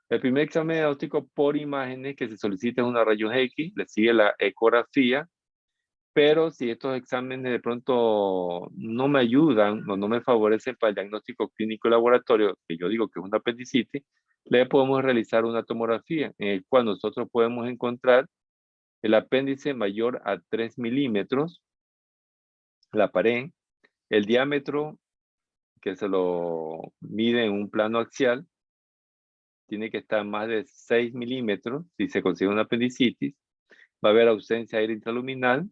A: El primer examen diagnóstico por imágenes que se solicita es una rayos X, le sigue la ecografía, pero si estos exámenes de pronto no me ayudan o no me favorecen para el diagnóstico clínico y laboratorio, que yo digo que es una apendicitis, le podemos realizar una tomografía en el cual nosotros podemos encontrar el apéndice mayor a 3 milímetros, la pared, el diámetro que se lo mide en un plano axial, tiene que estar más de 6 milímetros si se consigue una apendicitis. Va a haber ausencia de aire intraluminal.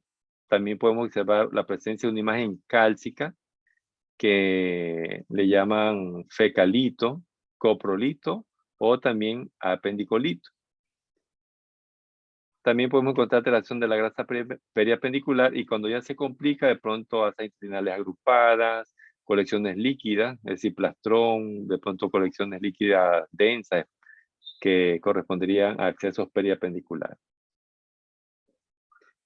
A: También podemos observar la presencia de una imagen cálcica que le llaman fecalito, coprolito o también apendicolito. También podemos encontrar alteración de la grasa periapendicular y cuando ya se complica, de pronto alzas intestinales agrupadas, colecciones líquidas, es decir, plastrón, de pronto colecciones líquidas densas que corresponderían a accesos periapendiculares.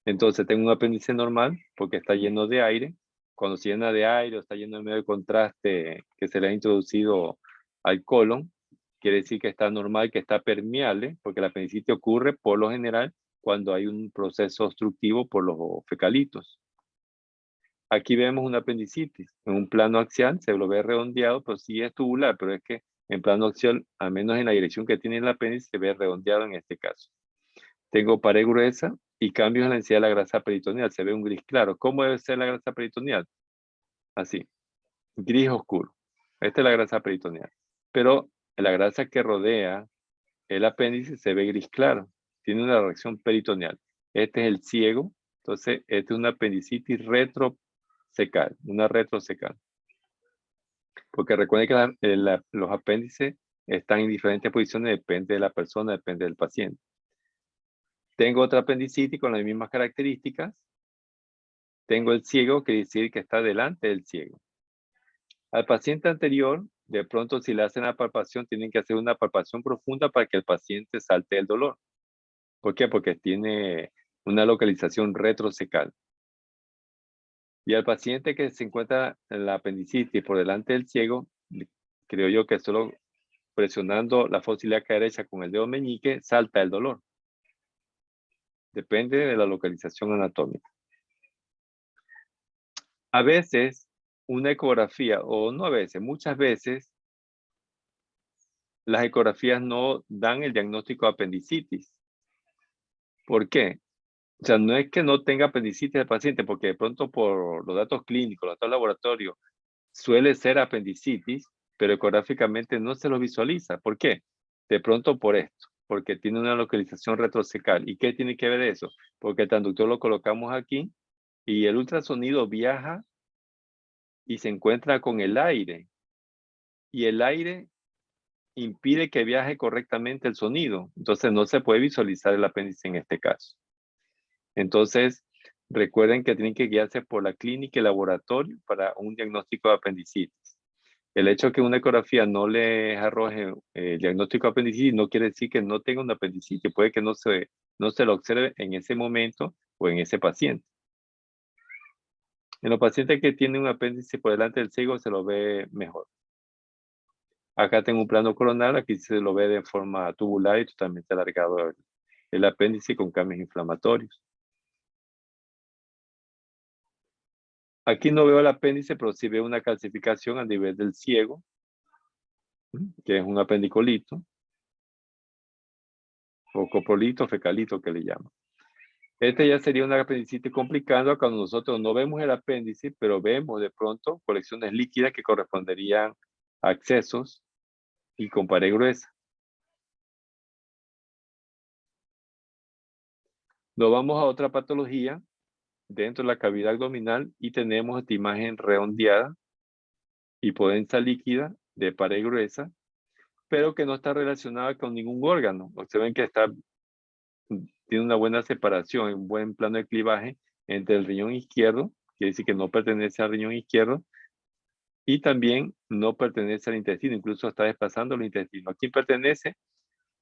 A: Entonces tengo un apéndice normal porque está lleno de aire. Cuando se llena de aire o está lleno de medio de contraste que se le ha introducido al colon, quiere decir que está normal, que está permeable, porque la apendicitis ocurre por lo general cuando hay un proceso obstructivo por los fecalitos. Aquí vemos una apendicitis. En un plano axial se lo ve redondeado, pero sí es tubular, pero es que en plano axial, al menos en la dirección que tiene el apéndice, se ve redondeado en este caso. Tengo pared gruesa y cambios en la densidad de la grasa peritoneal. Se ve un gris claro. ¿Cómo debe ser la grasa peritoneal? Así, gris oscuro. Esta es la grasa peritoneal. Pero la grasa que rodea el apéndice se ve gris claro. Tiene una reacción peritoneal. Este es el ciego. Entonces, esta es una apendicitis retrocecal, una retrocecal. Porque recuerden que los apéndices están en diferentes posiciones, depende de la persona, depende del paciente. Tengo otra apendicitis con las mismas características. Tengo el ciego, que decir que está delante del ciego. Al paciente anterior, de pronto si le hacen la palpación, tienen que hacer una palpación profunda para que el paciente salte el dolor. ¿Por qué? Porque tiene una localización retrocecal. Y al paciente que se encuentra en la apendicitis por delante del ciego, creo yo que solo presionando la fosa ilíaca derecha con el dedo meñique, salta el dolor. Depende de la localización anatómica. A veces, una ecografía, o no a veces, muchas veces, las ecografías no dan el diagnóstico de apendicitis. ¿Por qué? O sea, no es que no tenga apendicitis el paciente, porque de pronto por los datos clínicos, los datos laboratorios, suele ser apendicitis, pero ecográficamente no se lo visualiza. ¿Por qué? De pronto por esto. porque tiene una localización retrocecal. ¿Y qué tiene que ver eso? Porque el transductor lo colocamos aquí y el ultrasonido viaja y se encuentra con el aire. Y el aire impide que viaje correctamente el sonido. Entonces no se puede visualizar el apéndice en este caso. Entonces, recuerden que tienen que guiarse por la clínica y el laboratorio para un diagnóstico de apendicitis. El hecho de que una ecografía no les arroje el diagnóstico de apendicitis no quiere decir que no tenga una apendicitis. Puede que no se lo observe en ese momento o en ese paciente. En los pacientes que tienen un apéndice por delante del ciego se lo ve mejor. Acá tengo un plano coronal, aquí se lo ve de forma tubular y totalmente alargado el apéndice con cambios inflamatorios. Aquí no veo el apéndice, pero sí veo una calcificación a nivel del ciego, que es un apendicolito, o coprolito, fecalito que le llaman. Este ya sería una apendicitis complicada cuando nosotros no vemos el apéndice, pero vemos de pronto colecciones líquidas que corresponderían a accesos y con pared gruesa. Nos vamos a otra patología dentro de la cavidad abdominal y tenemos esta imagen redondeada, hipodensa líquida de pared gruesa, pero que no está relacionada con ningún órgano. Observen que tiene una buena separación, un buen plano de clivaje entre el riñón izquierdo, quiere decir que no pertenece al riñón izquierdo, y también no pertenece al intestino, incluso está desplazando el intestino. ¿A quién pertenece?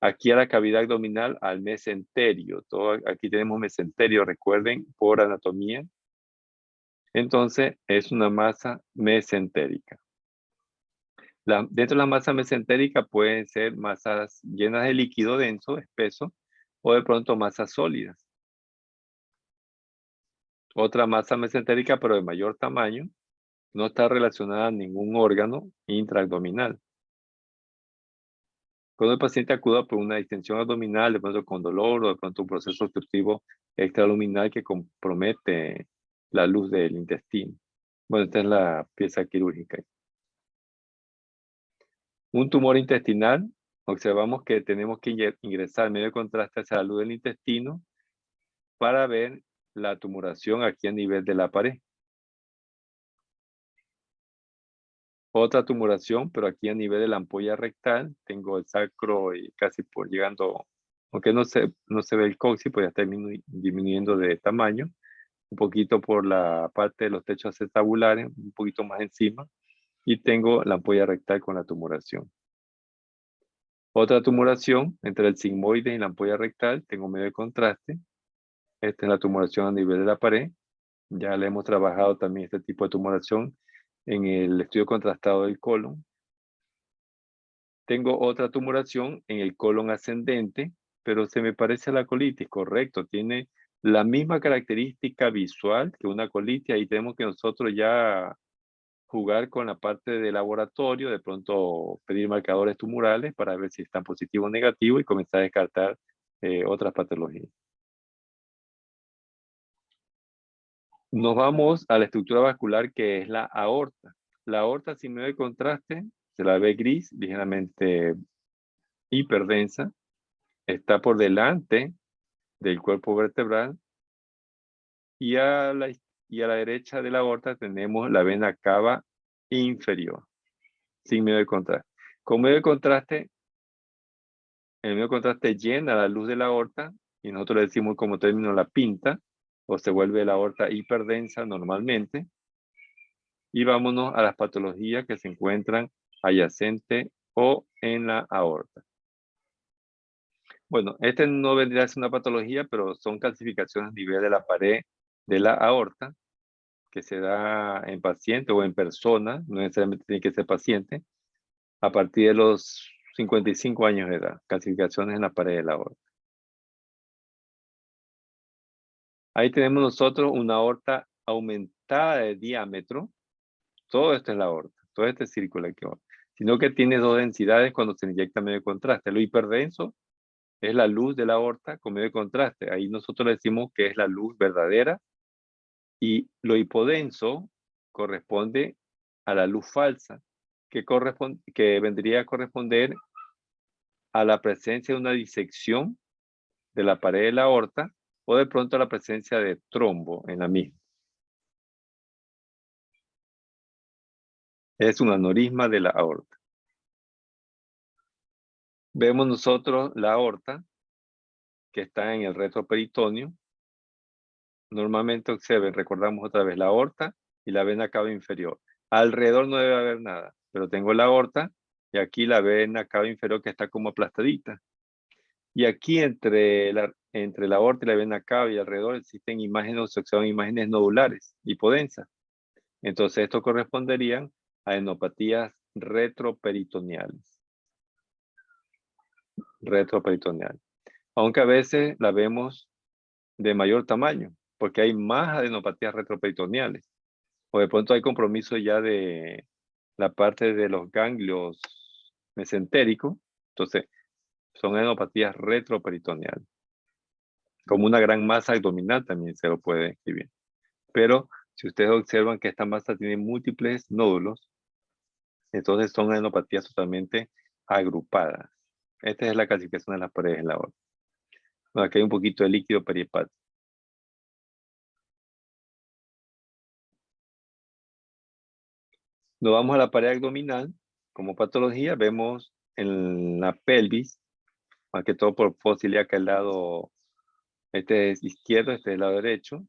A: Aquí a la cavidad abdominal, al mesenterio. Aquí tenemos mesenterio, recuerden, por anatomía. Entonces, es una masa mesentérica. Dentro de la masa mesentérica pueden ser masas llenas de líquido denso, espeso, o de pronto masas sólidas. Otra masa mesentérica, pero de mayor tamaño, no está relacionada a ningún órgano intraabdominal. Cuando el paciente acuda por una distensión abdominal, de pronto con dolor o de pronto un proceso obstructivo extraluminal que compromete la luz del intestino. Bueno, esta es la pieza quirúrgica. Un tumor intestinal, observamos que tenemos que ingresar medio de contraste hacia la luz del intestino para ver la tumoración aquí a nivel de la pared. Otra tumoración, pero aquí a nivel de la ampolla rectal, tengo el sacro y casi por llegando, aunque no se ve el coxis, pues ya está disminuyendo de tamaño, un poquito por la parte de los techos acetabulares, un poquito más encima, y tengo la ampolla rectal con la tumoración. Otra tumoración entre el sigmoide y la ampolla rectal, tengo medio de contraste. Esta es la tumoración a nivel de la pared. Ya le hemos trabajado también este tipo de tumoración en el estudio contrastado del colon. Tengo otra tumoración en el colon ascendente, pero se me parece a la colitis, correcto. Tiene la misma característica visual que una colitis. Ahí tenemos que nosotros ya jugar con la parte de laboratorio, de pronto pedir marcadores tumorales para ver si están positivo o negativo y comenzar a descartar otras patologías. Nos vamos a la estructura vascular que es la aorta. La aorta sin medio de contraste se la ve gris, ligeramente hiperdensa. Está por delante del cuerpo vertebral y a la derecha de la aorta tenemos la vena cava inferior, sin medio de contraste. Con medio de contraste, el medio de contraste llena la luz de la aorta y nosotros le decimos como término la pinta o se vuelve la aorta hiperdensa normalmente. Y vámonos a las patologías que se encuentran adyacente o en la aorta. Bueno, este no vendría a ser una patología, pero son calcificaciones a nivel de la pared de la aorta que se da en paciente o en persona, no necesariamente tiene que ser paciente, a partir de los 55 años de edad, calcificaciones en la pared de la aorta. Ahí tenemos nosotros una aorta aumentada de diámetro. Todo esto es la aorta, todo este círculo aquí, sino que tiene dos densidades cuando se inyecta medio de contraste. Lo hiperdenso es la luz de la aorta con medio de contraste. Ahí nosotros le decimos que es la luz verdadera. Y lo hipodenso corresponde a la luz falsa, que vendría a corresponder a la presencia de una disección de la pared de la aorta o de pronto a la presencia de trombo en la misma. Es un aneurisma de la aorta. Vemos nosotros la aorta que está en el retroperitoneo. Normalmente observen, recordamos otra vez la aorta y la vena cava inferior. Alrededor no debe haber nada, pero tengo la aorta y aquí la vena cava inferior que está como aplastadita. Y aquí entre la aorta y la vena cava y alrededor existen imágenes, se observan imágenes nodulares, hipodensas. Entonces esto corresponderían a enopatías retroperitoneales. Retroperitoneal. Aunque a veces la vemos de mayor tamaño, porque hay más adenopatías retroperitoneales. O de pronto hay compromiso ya de la parte de los ganglios mesentéricos. Entonces, son adenopatías retroperitoneales. Como una gran masa abdominal también se lo puede escribir. Pero si ustedes observan que esta masa tiene múltiples nódulos, entonces son adenopatías totalmente agrupadas. Esta es la clasificación de las paredes de la aorta. Bueno, aquí hay un poquito de líquido perihepático. Nos vamos a la pared abdominal. Como patología vemos en la pelvis, más que todo por fósil acá al lado, este es izquierdo, este es el lado derecho.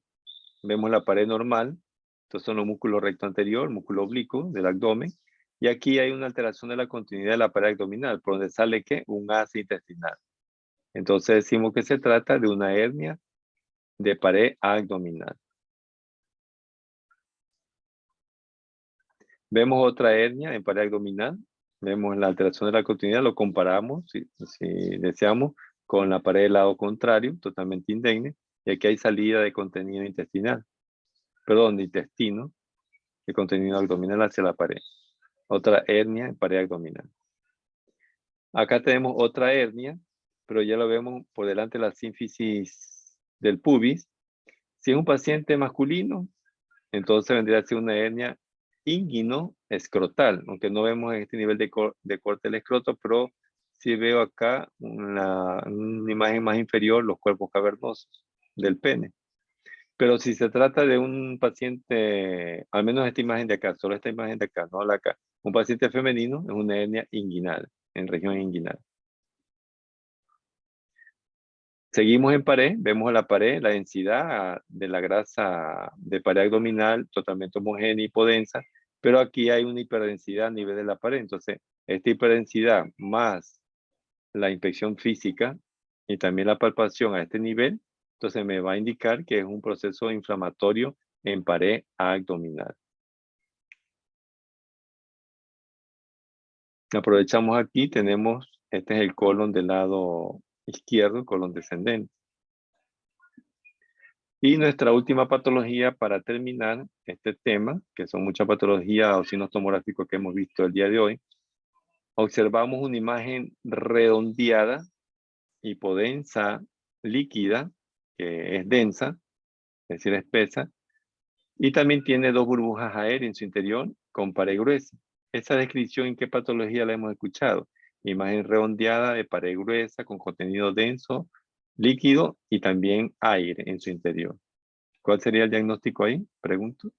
A: Vemos la pared normal. Estos son los músculos recto anterior, músculo oblicuo del abdomen. Y aquí hay una alteración de la continuidad de la pared abdominal, por donde sale ¿qué? Un asa intestinal. Entonces decimos que se trata de una hernia de pared abdominal. Vemos otra hernia en pared abdominal. Vemos la alteración de la continuidad, lo comparamos, si deseamos, con la pared del lado contrario, totalmente indegne. Y aquí hay salida de contenido intestinal. Perdón, de intestino, de contenido abdominal hacia la pared. Otra hernia en pared abdominal. Acá tenemos otra hernia, pero ya lo vemos por delante de la sínfisis del pubis. Si es un paciente masculino, entonces vendría a ser una hernia inguino-escrotal, aunque no vemos en este nivel de corte del escroto, pero sí veo acá una imagen más inferior, los cuerpos cavernosos del pene. Pero si se trata de un paciente, al menos esta imagen de acá, solo esta imagen de acá, no la acá, un paciente femenino es una hernia inguinal, en región inguinal. Seguimos en pared, vemos la pared, la densidad de la grasa de pared abdominal totalmente homogénea y hipodensa, pero aquí hay una hiperdensidad a nivel de la pared. Entonces, esta hiperdensidad más la inspección física y también la palpación a este nivel, entonces me va a indicar que es un proceso inflamatorio en pared abdominal. Aprovechamos aquí, tenemos, este es el colon del lado izquierdo, colon descendente. Y nuestra última patología para terminar este tema, que son muchas patologías o signos tomográficos que hemos visto el día de hoy, observamos una imagen redondeada, hipodensa, líquida, que es densa, es decir, espesa, y también tiene dos burbujas aéreas en su interior con pared gruesa. Esa descripción, ¿en qué patología la hemos escuchado? Imagen redondeada de pared gruesa con contenido denso, líquido y también aire en su interior. ¿Cuál sería el diagnóstico ahí? Pregunto.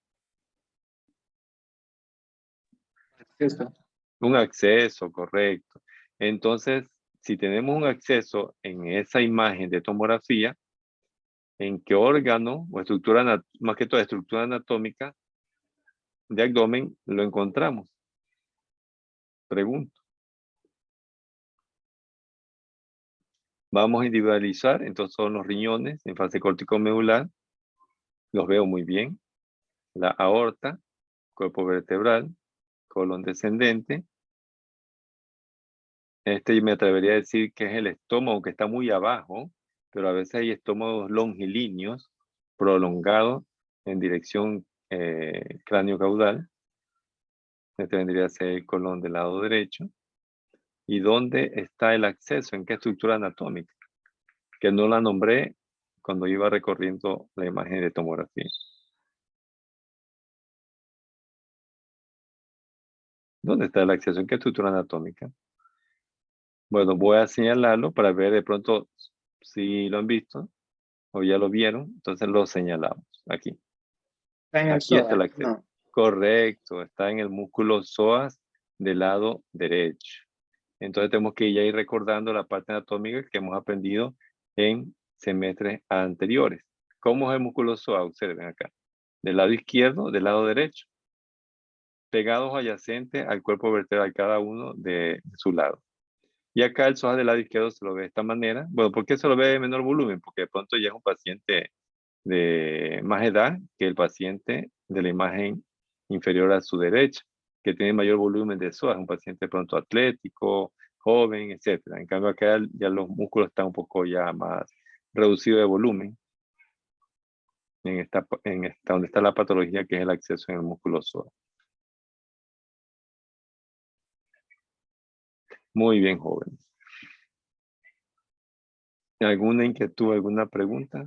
B: Eso.
A: Un acceso, correcto. Entonces, si tenemos un acceso en esa imagen de tomografía, ¿en qué órgano o estructura, más que toda estructura anatómica de abdomen lo encontramos? Pregunto. Vamos a individualizar, entonces son los riñones en fase córtico-medular, los veo muy bien. La aorta, cuerpo vertebral, colon descendente. Este me atrevería a decir que es el estómago que está muy abajo, pero a veces hay estómagos longilíneos, prolongados en dirección cráneo-caudal. Este vendría a ser el colon del lado derecho. ¿Y dónde está el acceso? ¿En qué estructura anatómica? Que no la nombré cuando iba recorriendo la imagen de tomografía. ¿Dónde está el acceso? ¿En qué estructura anatómica? Bueno, voy a señalarlo para ver de pronto si lo han visto o ya lo vieron. Entonces lo señalamos aquí.
B: Está en el
A: Aquí está el
B: psoas,
A: acceso.
B: no.
A: Correcto, está en el músculo psoas del lado derecho. Entonces tenemos que ya ir recordando la parte anatómica que hemos aprendido en semestres anteriores. ¿Cómo es el músculo psoas? Observen acá. Del lado izquierdo, del lado derecho. Pegados adyacentes al cuerpo vertebral cada uno de su lado. Y acá el psoas del lado izquierdo se lo ve de esta manera. Bueno, ¿por qué se lo ve de menor volumen? Porque de pronto ya es un paciente de más edad que el paciente de la imagen inferior a su derecha, que tiene mayor volumen de psoas, un paciente de pronto atlético, joven, etcétera. En cambio acá ya los músculos están un poco ya más reducidos de volumen en esta donde está la patología que es el acceso en el músculo psoas. Muy bien, joven. ¿Alguna inquietud, alguna pregunta?